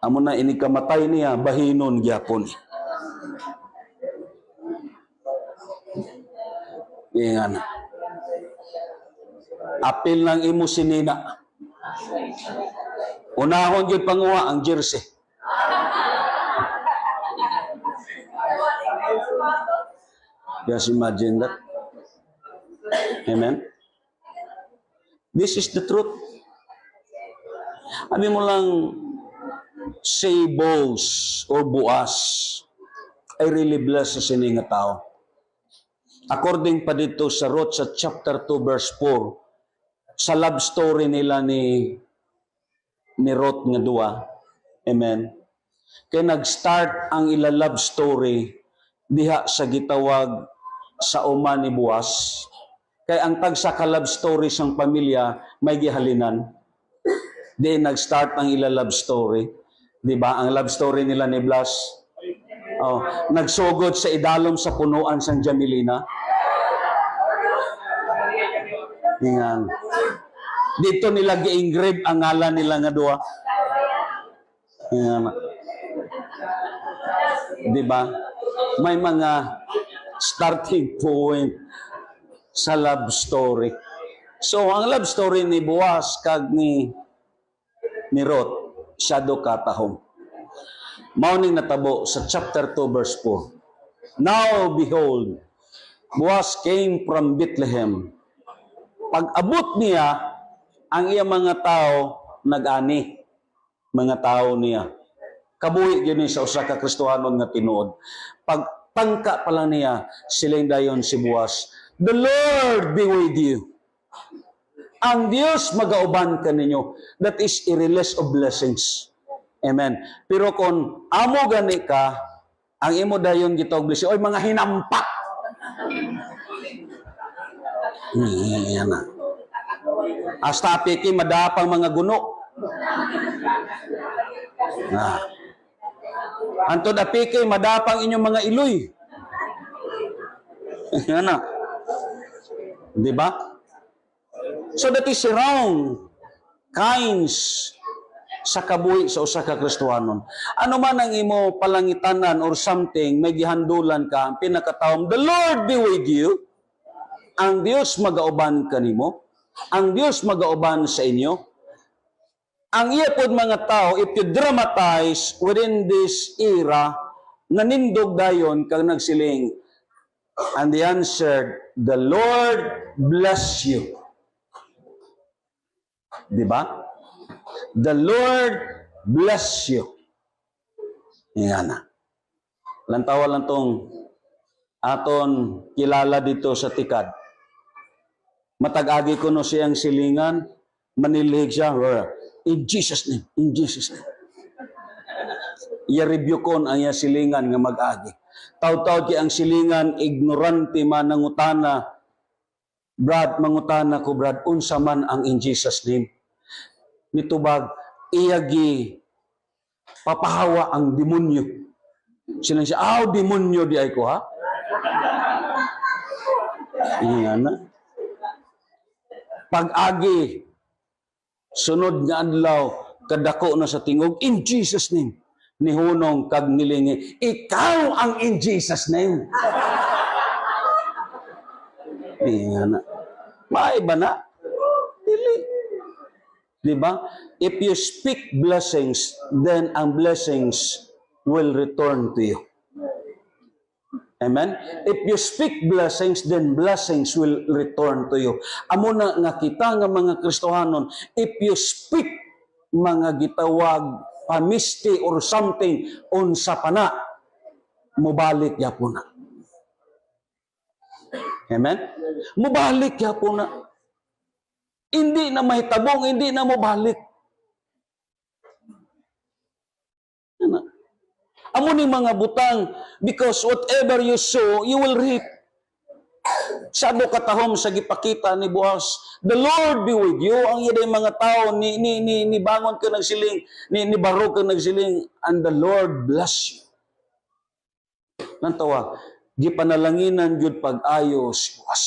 Amo na inikamatay niya, bahinon gyapon. Yan. Apil ng imo sinina. Unahon gyud panguha ang jersey. Just imagine that. Amen? This is the truth. Abi mo lang, say bows or buas, I really bless sa sini nga tao. According pa dito sa Ruth sa chapter 2 verse 4, sa love story nila ni Ruth nga duwa, amen, kaya nag-start ang ila love story diha sa gitawag sa uma ni Boaz. Kaya ang tagsa ka love story sang pamilya may gihalinan. Then nag-start ang ila love story. Di ba? Ang love story nila ni Blas. Oh, nagsugod sa idalom sa punuan sang Jamilina. Ingan. Dito nila gi-engrave ang ngalan nila nga duha. Ingan. Di ba? May mga starting point sa love story. So, ang love story ni Boaz kag ni Ruth, siya do katahom. Mauning natabo sa chapter 2 verse 4. Now behold, Boaz came from Bethlehem. Pag-abot niya, ang iya mga tao nag-ani. Mga tao niya. Kabuhi yun sa usa ka Kristohanon nga tinuod. Pagtangka pala niya, siling dayon si Boaz, the Lord be with you. Ang Diyos magauban ka ninyo. That is a release of blessings. Amen. Pero kung amo gani ka, ang imo dayon gitawag blessing, oy mga hinampak. Yan na. Hasta piki madapang mga guno. Antod apike madapang inyong mga iloy. Yan na. Di ba? So that is wrong kinds sa kabuhi sa usa ka Kristohanon. Ano man ang imo palangitanan or something, may gihandulan ka, ang pinakataom, the Lord be with you. Ang Dios magauban kanimo. Ang Dios magauban sa inyo. Ang iya pod mga tao, if you dramatize within this era, nanindog dayon kag nagsiling, and the answer, the Lord bless you. Di ba? The Lord bless you. Yan na. Lantawa lang tong aton kilala dito sa tikad. Matag-agi ko no siyang silingan, manilhig siya, in Jesus name, in Jesus name. I-review ko ang iya silingan nga mag-agi. Taw-taw ki ang silingan, ignorante man nangutana, Brad, mangutana ko, Brad, unsa man ang in Jesus name. Nitubag, iyagi, papahawa ang demonyo. Silang siya, demonyo di ay ko, ha? Iyan na. Pag-agi, sunod nga adlaw, kadako na sa tingog, in Jesus name. Nihunong kag nilingi, ikaw ang in Jesus name. Iyan na. Maiba na. Dili. Diba? If you speak blessings, then ang blessings will return to you. Amen? If you speak blessings, then blessings will return to you. Amo na nga kita nga mga Kristohanon, if you speak mga gitawag, pamisti or something, unsa pa na, mubalik yapon na. Amen? Mubalik yapon na. Hindi na mahitabong, hindi na mubalik. Amo ni mga butang, because whatever you sow, you will reap. Sado katahom sa gipakita ni Boaz, the Lord be with you. Ang iday mga tao, ni bangon ka nagsiling, ni baro ka nagsiling, and the Lord bless you. Nantawa, gipanalanginan yun pag-ayos, Boaz.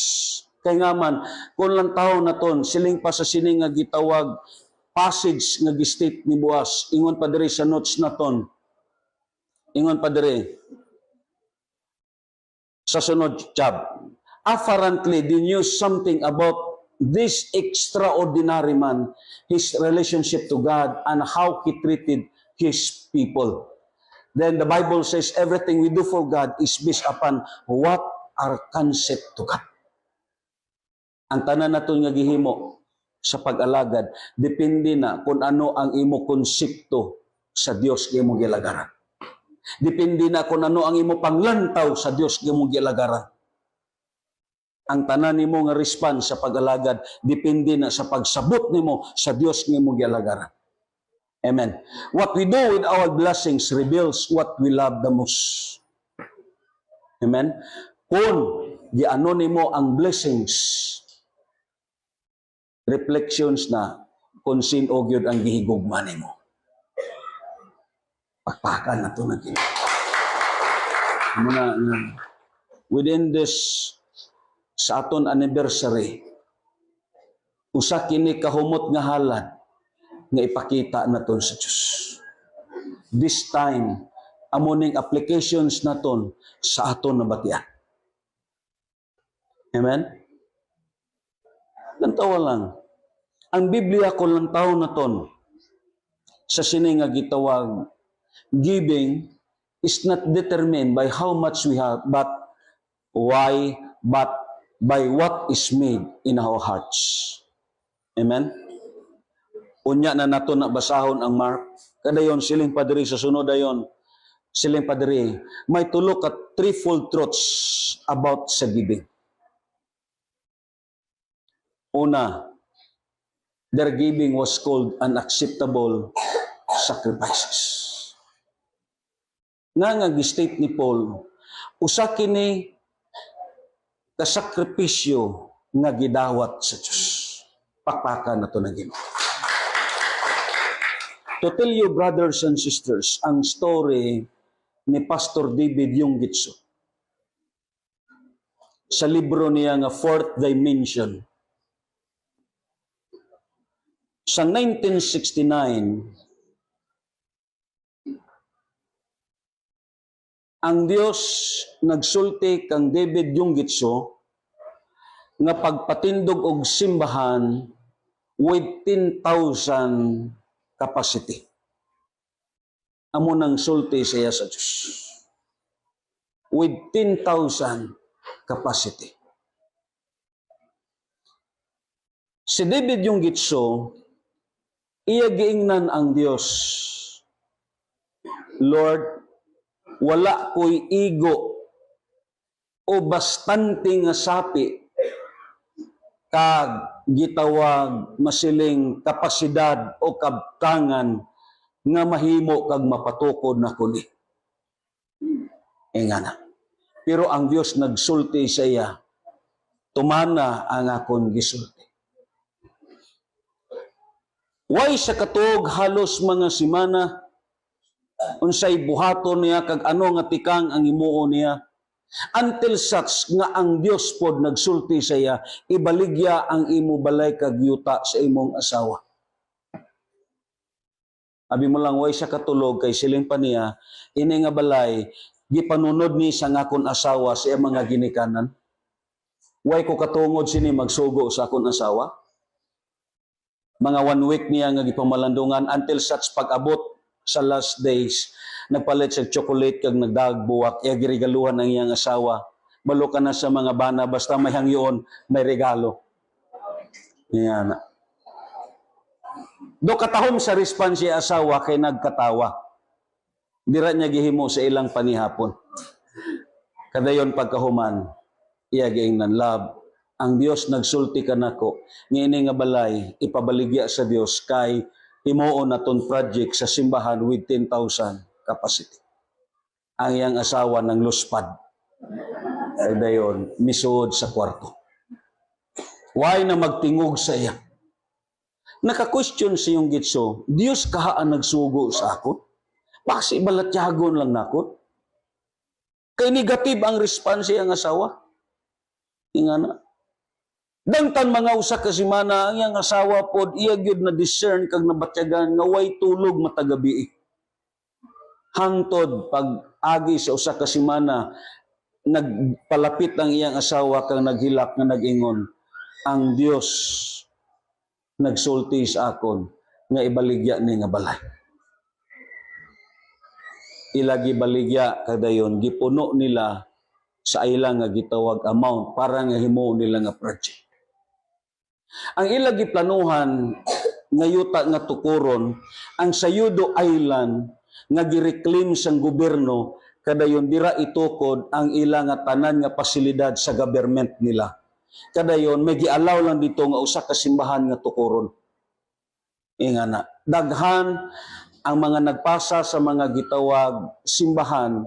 Kaya nga man, kung lang tao na ton, siling pa sa sining nga gitawag, passage nga gistate ni Boaz, ingon pa diri sa notes na ton, ingon pa diri sa sunod tab. Apparently, they knew something about this extraordinary man, his relationship to God, and how he treated his people. Then the Bible says, everything we do for God is based upon what our concept to God. Ang tanan naton nga gihimo sa pag-alagad, depende na kung ano ang imo konsepto sa Dios nga imo gilagaran. Depende na kung ano ang imo panglantaw sa Dios nga imo gilagaran. Ang tanan nimo nga response sa pag-alagad depende na sa pagsabot nimo sa Dios nga imo gilagaran. Amen. What we do with our blessings reveals what we love the most. Amen. Kung giano nimo ang blessings, reflections na kung sin-o gyud ang gihigugma nimo. Pakpakan na ito na Ginoo. Muna nga, within this sa aton anniversary, usa kini kahumot nga halad nga ipakita naton sa Dios. This time, amuning applications naton sa aton na batian. Amen? Lantawa lang. Ang Biblia ko lang taon naton sa sini nga gitawag, giving is not determined by how much we have, but by what is made in our hearts. Amen? Unya na nato na basahon ang Mark. Kadayon siling padri sa sunod dayon. Siling padri, may tulo ka threefold truths about sa giving. Una, their giving was called unacceptable sacrifices. Nga gi-state ni Paul, usa kini kasakripisyo nga gidawat sa Dios. Pakpakan nato na Ginoo. To tell you, brothers and sisters, ang story ni Pastor David Yunggitso sa libro niya nga Fourth Dimension. Sa 1969, ang Dios nagsulti kang David Yunggitso nga pagpatindog og simbahan with 10,000 capacity. Amo nang sulti siya sa Dios. With 10,000 capacity. Si David Yunggitso, iya giingnan ang Dios, Lord, wala ko'y igo o bastante nga sapi kag gitawag masiling kapasidad o kabtangan nga mahimo kag mapatukod na kuni. Nga na. Pero ang Dios nagsulti sa iya, tumana ang akon gisulti. Way sa katuog halos mga simana, unsay buhaton niya kag ano nga tikang ang imuo niya, until such nga ang Dios pod nagsulti sa iya, ibaligya ang imo balay kag yuta sa imong asawa. Abi mo lang way sa katulog kay siling pa niya, ini nga balay gipanunod ni sa ngakon asawa sa iyang mga ginikanan. Way ko katungod sini magsugo sa akon asawa. Mga 1 week niya nga gipamalandungan until such pag-abot sa last days, nagpalit sa chocolate kag nagdagbuwak, iya giregaluhan ang iyang asawa. Balo ka na sa mga bana, basta may hangyoon, may regalo. Yan. Do katahom sa response siya asawa kay nagkatawa. Dira niya gihimo sa ilang panihapon. Kadayon pagkahuman, iya giingnan, love, ang Dios nagsulti kanako, ngini nga balay, ipabaligya sa Dios kay himuon naton project sa simbahan with 10,000 capacity. Ang iyang asawa ng luspad. Ay dayon, misuod sa kwarto. Why na magtingog sa iya? Naka-question si Yunggitso, Dios kahaan nagsugo sa ako? Basi balatyagon lang nako. Kay negative ang response ang asawa. Ingana. Dangtan mga usa ka semana ang iyang asawa pod iya gyud na discern kag nabatyagan nga way tulog matagabi. Hangtod pag agi sa usa ka semana nagpalapit ang iyang asawa kag naghilak nga nag-ingon, ang Dios nagsulti sa akon nga ibaligya ni nga balay. Ilagi baligya kadayon gipuno nila sa ilang nga gitawag amount para nga himo nila nga project. Ang ilagi planuhan nga yuta nga tukuron ang Sayudo Island nga gireclaim sang gobyerno kadayon dira itukod ang ilang nga tanan nga pasilidad sa government nila. Kadayon may gialaw lang dito nga usa ka simbahan nga tukuron. Ingana, daghan ang mga nagpasa sa mga gitawag simbahan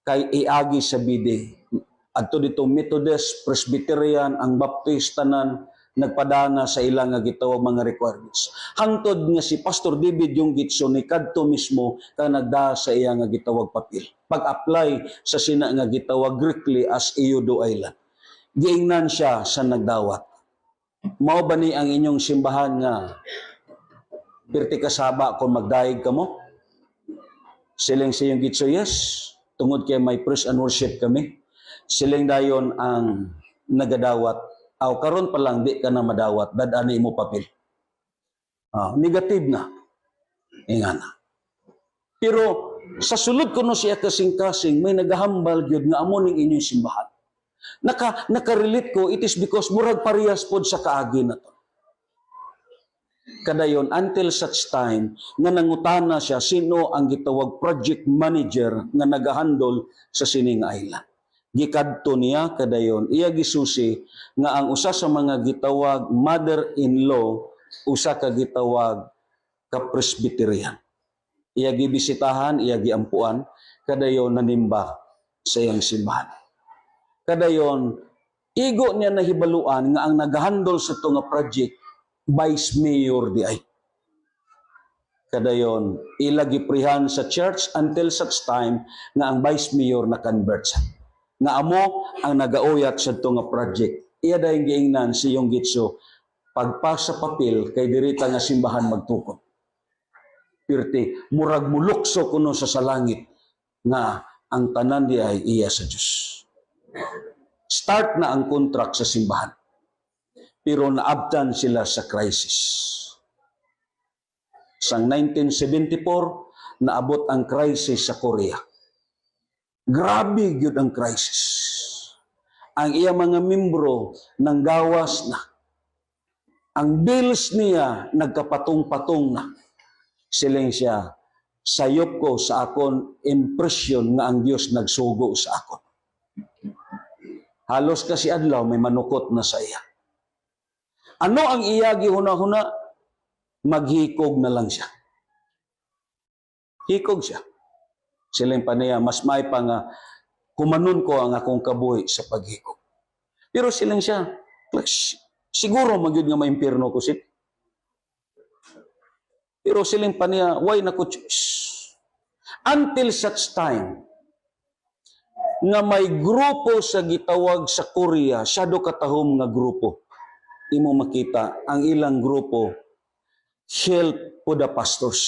kay iagi sa bide. Adto dito Methodist, Presbyterian, ang Baptist tanan nagpadana sa ilang nga gitawag mga requirements. Hangtod nga si Pastor David yung gitso ni kadto mismo ka nagda sa iya nga gitawag papel. Pag-apply sa sina nga gitawag Greekly as Eudo Island. Giingnan siya sa nagdawat. Mao ba ni ang inyong simbahan nga pirti kasaba kung magdaig ka mo? Siling sa iyong gitso, yes. Tungod kay may praise and worship kami. Siling dayon ang nagadawat. Aw karon pa lang di ka na madawat, dadani mo papel. Negative na. Ingana. Pero sa sulod ko no siya kasing-kasing, may nagahambal gyud nga amo ning inyong simbahan. Naka-relate ko, it is because murag parehas pod sa kaagi na to. Kadayon, until such time, nga nangutana siya, sino ang gitawag project manager nga nagahandol sa sining island. Gikadto niya, kadayon, iya gisusi, nga ang usa sa mga gitawag mother-in-law, usa ka gitawag ka-presbyterian. Iya gibisitahan, iya giampuan, kadayon nanimba sa iyang simbahan. Kadayon, igo niya nahibaluan nga ang nagahandol sa ito nga project, Vice Mayor di ay. Kadayon, ilagiprihan sa church until such time nga ang Vice Mayor na convert siya. Nga amo ang nagauyat sa ito nga project. Iya dahil giingnan si yung gitso, pagpas sa papel, kay dirita nga simbahan magtukod. Pirti, murag mulukso kuno sa salangit nga ang tanan di ay iya sa Diyos. Start na ang contract sa simbahan. Pero naabtan sila sa crisis. Sang 1974, naabot ang crisis sa Korea. Grabe yun ang crisis. Ang iya mga membro nang gawas na. Ang bills niya nagkapatong-patong na. Siling siya, sayop ko sa akon impression nga ang Diyos nagsugo sa akon. Halos kasi adlaw may manukot na sa iya. Ano ang iya gihuna-huna? Maghikog na lang siya. Hikog siya. Siling pa niya, mas may pa nga, kumanon ko ang akong kabuhi sa paghikog. Pero siling siya, siguro magyud nga maimpirno ko sit. Pero siling pa niya, why na ko choose? Until such time, nga may grupo sa gitawag sa Korea, siya do katahom nga grupo. Imo makita ang ilang grupo help po the pastors.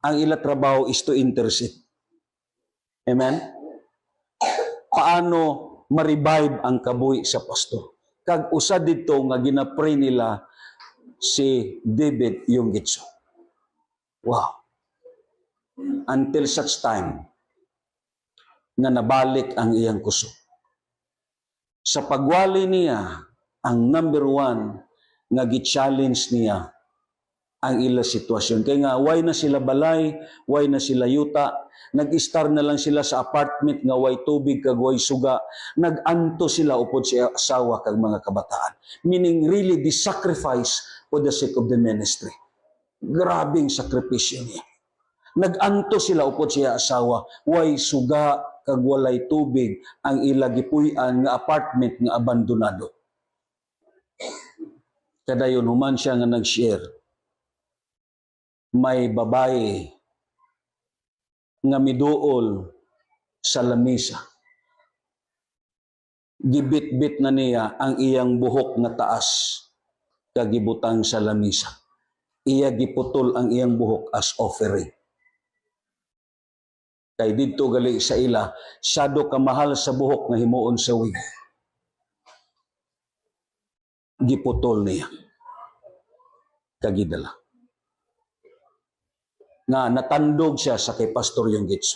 Ang ilang trabaho is to intercede. Amen? Paano ma-revive ang kabuhi sa pastor? Kag usa dito nga ginapray nila si David yung gitso. Wow. Until such time nga nabalik ang iyang kusog. Sa pagwali niya, ang number one nga gi-challenge niya ang ila sitwasyon. Kaya nga, why na sila balay, why na sila yuta, nag-star na lang sila sa apartment nga way tubig kag way suga, nag-anto sila upod sa asawa kag mga kabataan. Meaning really the sacrifice for the sake of the ministry. Grabing sakripisyo niya. Nag-anto sila upod sa asawa, way suga kag walay tubig ang ila gipuy-an nga apartment nga abandonado. Kadayon human siya nga nag-share. May babae nga miduol sa lamisa. Gibit-bit na niya ang iyang buhok nga taas kagibutang sa lamisa. Iya giputol ang iyang buhok as offering. Kay didto gali sa ila, syado kamahal sa buhok nga himuon sa wig. Giputol niya. Kagidala. Nga natandog siya sa kay Pastor yung gitso.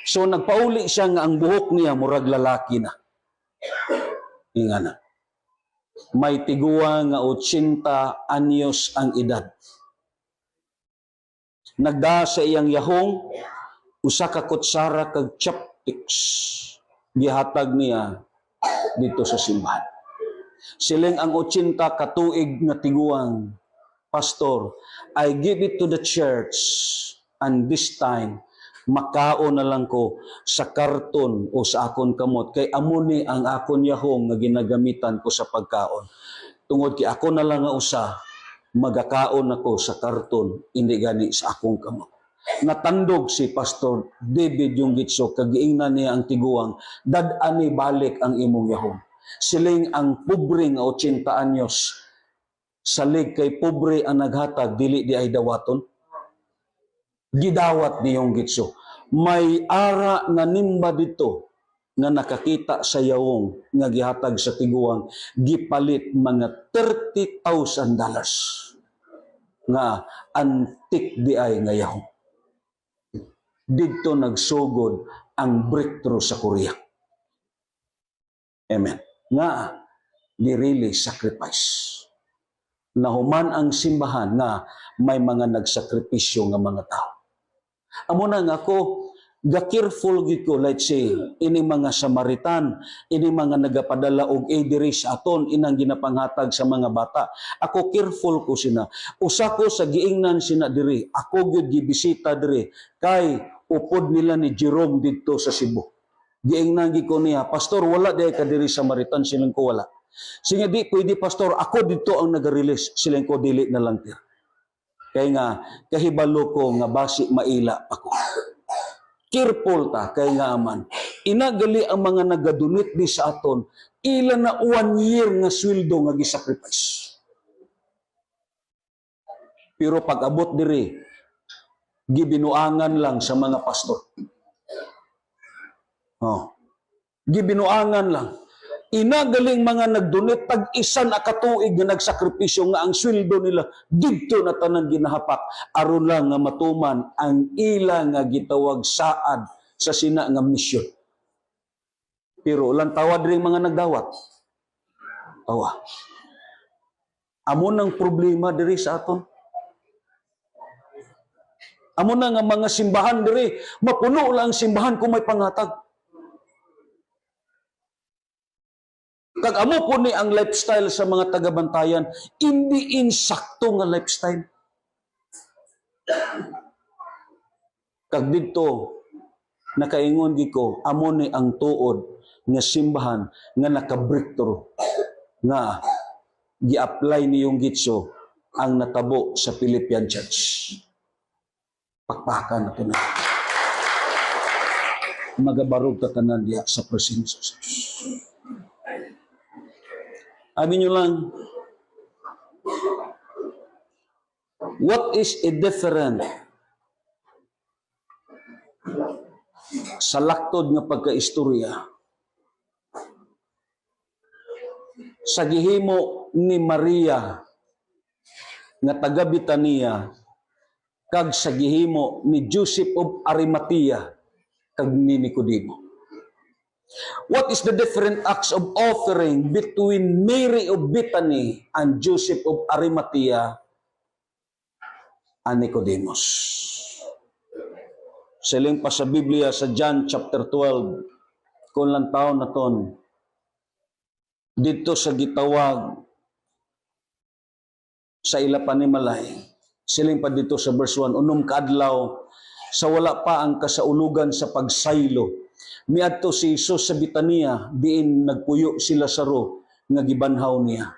So nagpauli siya nga ang buhok niya murag lalaki na. Nga na. May tiguwa nga 80 anyos ang edad. Nagda sa iyang yahong, usa ka kutsara kag chopsticks. Gihatag niya dito sa simbahan. Siling ang 80 katuig nga tiguang, Pastor, I give it to the church and this time makaon na lang ko sa karton o sa akon kamot kay amo ni ang akon yahong nga ginagamitan ko sa pagkaon. Tungod kay ako na lang nga usa magakaon ako sa karton hindi gani sa akong kamot. Natandog si Pastor David yung gitso kagiingnan niya ang tiguang dad-ani balik ang imong yahong. Siling ang pobre nga 80 anyos salig kay pobre ang naghatag dili di ay dawaton. Gidawat niyong gitso. May ara nga nimba dito nga nakakita sa yawong nga gihatag sa tiguang gipalit mga $30,000 nga antik di ay nga yahong. Dito nagsugod ang breakthrough sa Korea. Amen. Nga, di really sacrifice. Nahuman ang simbahan nga may mga nagsakripisyo nga mga tao. Amo na nga ako, ga-careful gid ko, let's say, ini mga Samaritan, ini mga nagapadala og diri sa aton, inang ginapanghatag sa mga bata. Ako careful ko sina. Usa ko sa giingnan sina diri, ako gyud gibisita diri, kay upod nila ni Jerome dito sa Cebu. Giingnan gid ko niya, Pastor, wala di ka diri Samaritan, silang ko wala. Sige di, pwede Pastor, ako dito ang nag-release, silang ko dili na lang tir. Kaya nga, kahibalo ko nga basi maila ako. Careful ta, kaya nga aman. Inagali ang mga nagadunit di sa aton, ila na 1 year nga sweldo nga gisacrifice. Pero pag abot diri, gibinuangan lang sa mga pastor. Gibinuangan lang. Inagaling mga nagdunit tag-isa na katuig nga nagsakripisyo nga ang sweldo nila didto na tanan ginahapak aron lang nga matuman ang ila nga gitawag saad sa sina nga misyon. Pero ulan tawad ring mga nagdawat. Tawa. Amo nang problema diri sa aton. Amo na nga mga simbahan diri mapuno lang ang simbahan kung may pangatag. Kag amo po ni ang lifestyle sa mga tagabantayan, hindi insakto nga lifestyle. Kag dito, nakaingon gi ko, amo ni ang tuod nga simbahan nga naka-breakthrough nga gi-apply niyong gitso ang natabo sa Philippian Church. Pakpakan na ito na. Magabarog tatanan diya sa presensya sa Diyos. Amin nyo lang, what is a different sa laktod nga pagkaistorya sa gihimo ni Maria nga taga Betania kag sa gihimo ni Joseph of Arimathea kag ni Nicodemo. What is the different acts of offering between Mary of Bethany and Joseph of Arimathea and Nicodemus? Siling pa sa Biblia sa John chapter 12, kung lang taon na ton, dito sa gitawag sa ila panimalay, siling pa dito sa verse 1, unom kaadlaw, sa wala pa ang kasaulugan sa pagsaylo, miadto si Jesus sa Betania, diin nagpuyo sila sa ro nga gibanhaw niya.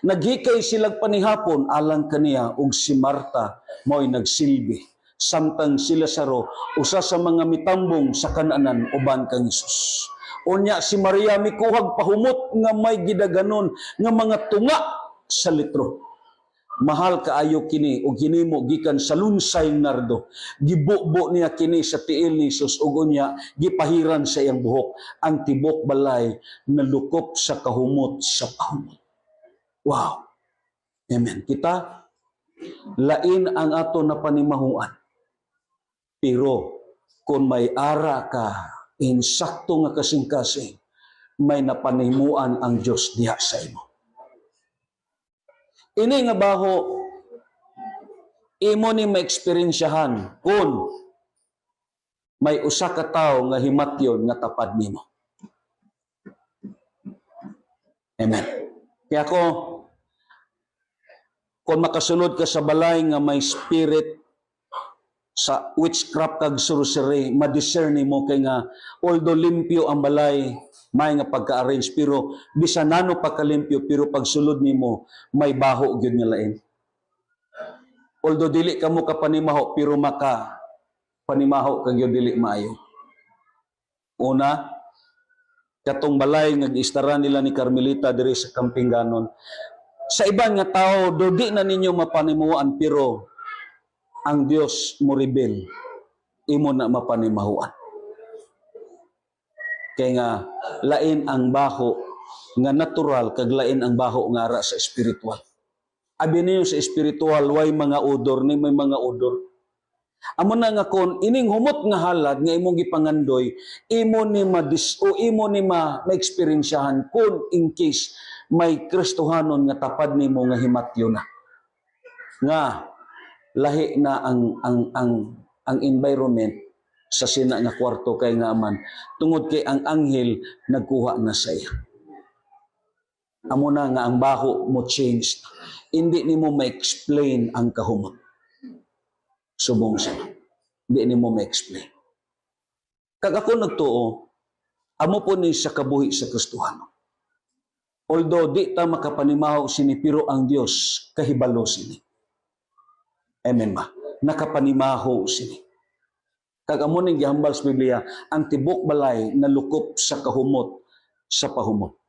Naghikay silang panihapon alang kaniya ug si Marta mo'y nagsilbi. Samtang sila sa ro usa sa mga mitambong sa kananan uban kang Hesus. Unya si Maria mikuhag pahumot nga may gidaganon nga mga tunga sa litro. Mahal kaayo kini ug hinimo gikan sa lunsay nardo. Gibubo niya kini sa tiil ni Jesus ug unya gipahiran sa iyang buhok. Ang tibok balay nalukop sa kahumot sa pahumot. Wow. Amen. Kita lain ang ato na panimahuan. Pero kung may ara ka insakto nga kasing-kasing may napanimuan ang Dios diha sa imo. Ini nga baho, imo ni ma-experiensyahan kung may usa ka tawo nga himatyon nga tapad nimo. Amen. Kaya kung makasulod ka sa balay nga may spirit sa witchcraft kag sorcery, ma-discern nimo kay nga although limpyo ang balay, may nga pagka-arrange, pero bisan nano pagkalimpyo, pero pag sulod nimo may baho gyud nga lain. Although dili ka mo kapanimaho, pero maka panimaho kag gyud dili maayo. Una, katong balay nga giistaran nila ni Carmelita diri sa Kampinganon. Sa iban nga tao, do di na ninyo mapanimuan, pero ang Dios mo rebel, imo na mapanimahuan. Kaya nga, lain ang baho nga natural, kag lain ang baho nga ara sa spiritual. Abi niyo sa spiritual, way mga odor, ni may mga odor. Amo na nga kon, ining humot nga halad, nga imong gipangandoy, imo ni ma-experiensyahan kung in case may Kristohanon nga tapad nimo nga himatyo na. Nga, lahi na ang environment sa sina nga kwarto kay nga man tungod kay ang anghel nagkuha na sa iya. Amo na nga ang baho mo change. Hindi nimo ma-explain ang kahumot. Subong siya. Hindi nimo ma-explain. Kag ako nagtuo, amo po ni sa kabuhi sa Kristohano. Although di ta makapanimaho sini, pero ang Dios kahibalo sini. Amen ba? Nakapanimaho sini. Kag amo ning gihambal sa Biblia, ang tibok balay nalukop sa kahumot sa pahumot.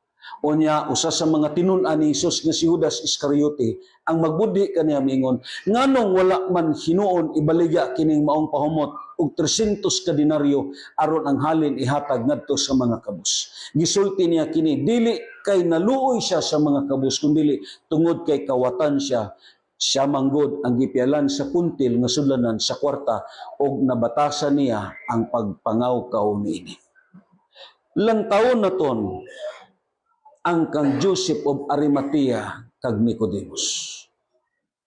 Unya, usa sa mga tinun-an ni Jesus nga si Judas Iscariote, ang magbudi kaniya mingon, nganong wala man hinuon ibaligya kining maong pahumot og 300 ka denaryo aron ang halin ihatag ngadto sa mga kabus. Gisulti niya kini, dili kay naluoy siya sa mga kabus, kundi tungod kay kawatan siya. Siya manggod ang gipialan sa puntil nga sudlanan sa kwarta og nabatasan niya ang pagpangaw-kaw niini. Lantaon na ton ang kang Joseph of Arimathea kag Nicodemus.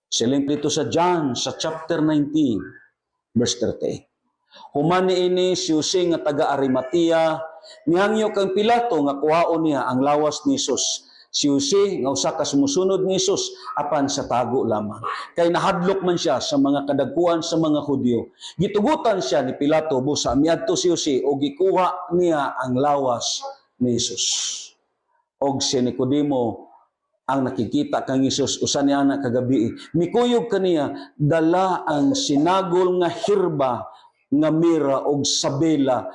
Siling dito sa John sa chapter 19 verse 30. Human niini si Jose nga taga Arimathea, nihangyo kang Pilato nga kuhaon niya ang lawas ni Jesus. Si Jose nga usa ka sumusunod ni Jesus apan sa tago lamang. Kay nahadlok man siya sa mga kadagkuan sa mga Hudyo. Gitugutan siya ni Pilato busa miadto si Jose o gikuha niya ang lawas ni Jesus. Og si Nicodemo ang nakikita kang Jesus usa niya na kagabi. Mikuyog kaniya dala ang sinagol nga hirba nga mira og sabela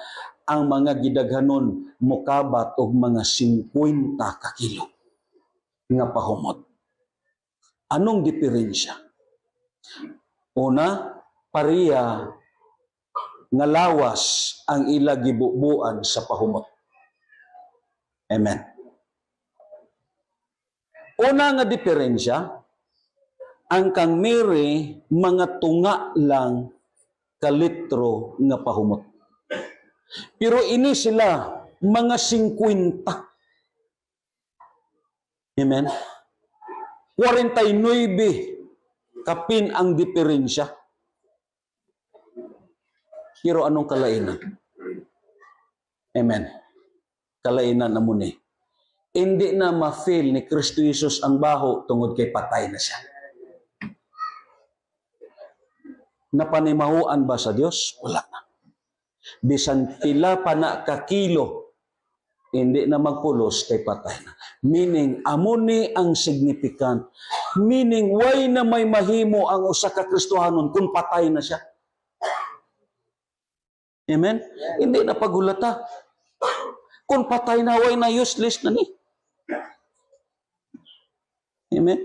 ang mga gidaghanon mokabat og mga 50 ka kilo nga pahumot. Anong diferensya? Una, pareha nga lawas ang ila gibubuan sa pahumot. Amen. Una nga diferensya, ang kang miri mga tunga lang ka litro nga pahumot. Pero ini sila mga 50. Amen. 49 kapin ang diferensya. Pero anong kalainan? Amen. Kalainan na muna. Hindi na ma-feel ni Kristo Jesus ang baho tungod kay patay na siya. Napanimahuan ba sa Dios? Wala na. Bisan pila pa na ka kilo, hindi na magpulos kay patay na. Meaning, amuni ang significant. Meaning, why na may mahimo ang usa ka Kristohanon kung patay na siya? Amen? Hindi na paghulata. Kung patay na, why na useless na ni? Amen?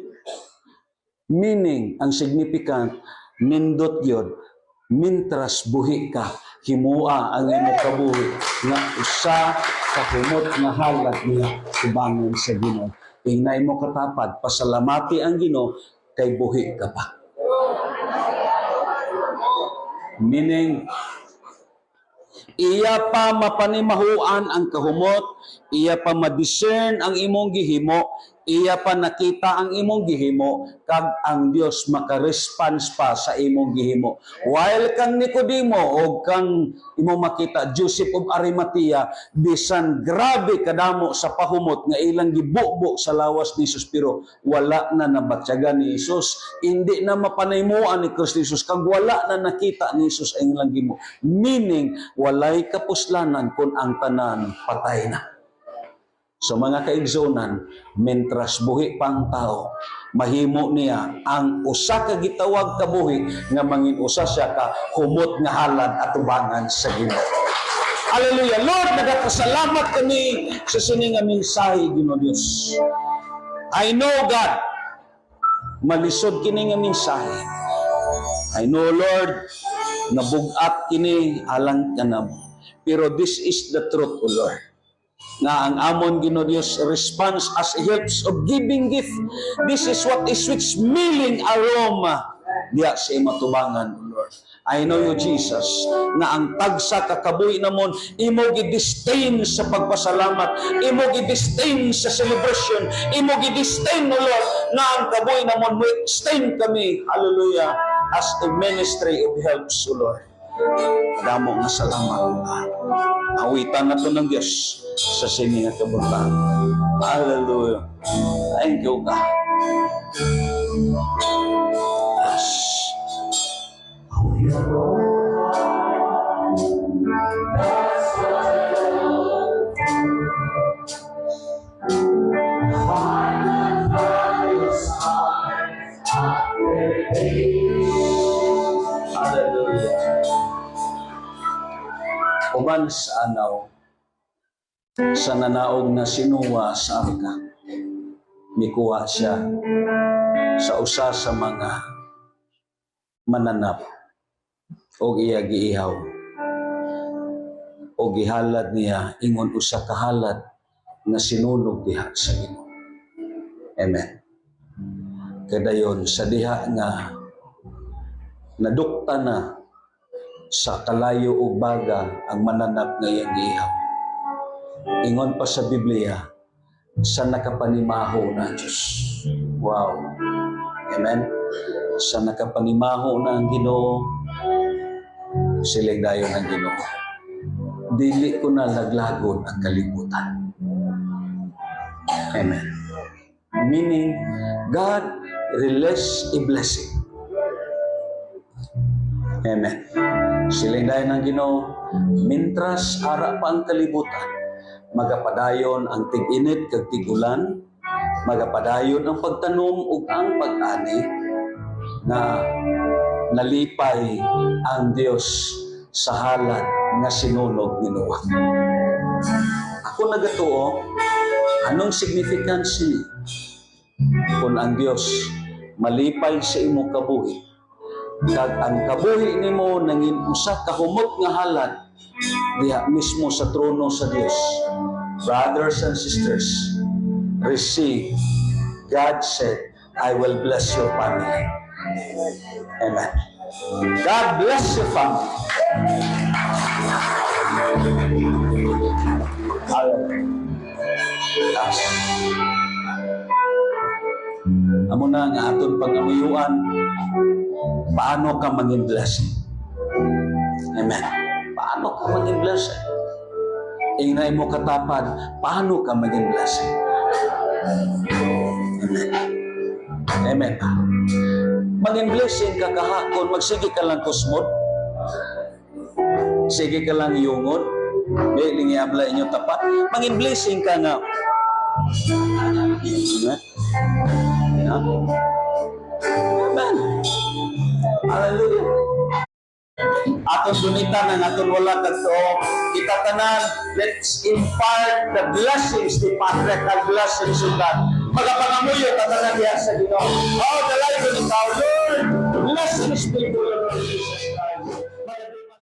Meaning, ang significant, nindot yun, mintras buhi ka, himua ang imong kabuhi nga usa ka humot nga halad niya subangon sa Ginoo. Ingnay mo katapad, pasalamati ang Ginoo kay buhi ka pa. Meaning, iya pa mapanimahuan ang kahumot, iya pa ma-discern ang imong gihimo, iya pa nakita ang imong gihimo, kag ang Dios maka-response pa sa imong gihimo. While kang Nicodemo o kang imong makita Joseph of Arimathea, bisan grabe kadamo sa pahumot nga ilang gibubo sa lawas ni Jesus, pero wala na nabatyagan ni Jesus. Hindi na mapanaymuan ni Kristo Jesus, kag wala na nakita ni Jesus ang ilang gihimo. Meaning, walay kapuslanan kung ang tanan patay na. So mga kaigsunan, mentras buhi pang tao, mahimo niya ang usa ka gitawag ka buhi nga mangin usa siya ka humot nga halad at tubangan sa Ginoo. Hallelujah! Lord, nagapasalamat kami sa sining nga mensahe, Ginoo Dios. I know, God, malisod kini nga mensahe. I know, Lord, nabugat kini alang kanamo. Pero this is the truth, O Lord, na ang amon Ginoo Dios response as helps of giving gift. This is what is sweet smelling aroma diya sa imatubangan, O Lord. I know you, Jesus, na ang tagsa kakabuhi namon imo gidistain sa pagpasalamat, imo gidistain sa celebration, imo gidistain, O Lord, na ang kabuhi namon mo extend kami, hallelujah, as a ministry of helps, O Lord. Damo nga salamat. Awitan na to ng Diyos sa sining nga kabutang. Hallelujah. Thank you, God. Yes. Hallelujah. Uban sa anaw, sa nanaog na sinuwa sa arka, mikuha siya sa usa sa mga mananap o iya giihaw o gihalad niya ingon usa ka halad nga sinunog diha sa Ginoo. Amen. Kadayon sa diha nga nadukta na sa kalayo ug baga ang mananap nga iyang giihaw. Ingon pa sa Biblia, sa nakapanimaho na Diyos. Wow. Amen. Sa nakapanimaho na ang Ginoo, siling dayon ang Ginoo. Dili ko na laglagon ang kalibutan. Amen. Meaning, God release a blessing. Amen. Siling dayon ang Ginoo, mintras ara pa ang kalibutan, magapadayon ang tig-init kag tig-ulan, magapadayon ang pagtanom ug ang pag-ani, na nalipay ang Dios sa halad nga sinunog ni Noah. Ako nagatuo, anong significance ni kung ang Dios malipay sa imo kabuhi, kag ang kabuhi nimo nangin usa ka humot nga halad diha mismo sa trono sa Dios. Brothers and sisters, receive. God said, I will bless your family. Amen. God bless your family. Yes. Amo na nga aton pangamuyuan, paano ka maging blessing? Amen. Paano ka maging blessing? Ingay mo katapad, paano ka maging blessing? Amen. Amen. Maging blessing ka kahapon, magsige ka lang kusmod, sige ka lang yungod, may lingyabla inyo tapat, maging blessing ka nga. Amen. Hallelujah. Aton gunitan ang aton wala kadto, kita tanan, let's impart the blessings, the patriarchal blessings of God. Magapangamuyo tanan diha sa Ginoo. Oh, dalay ko ni Lord, blessings be to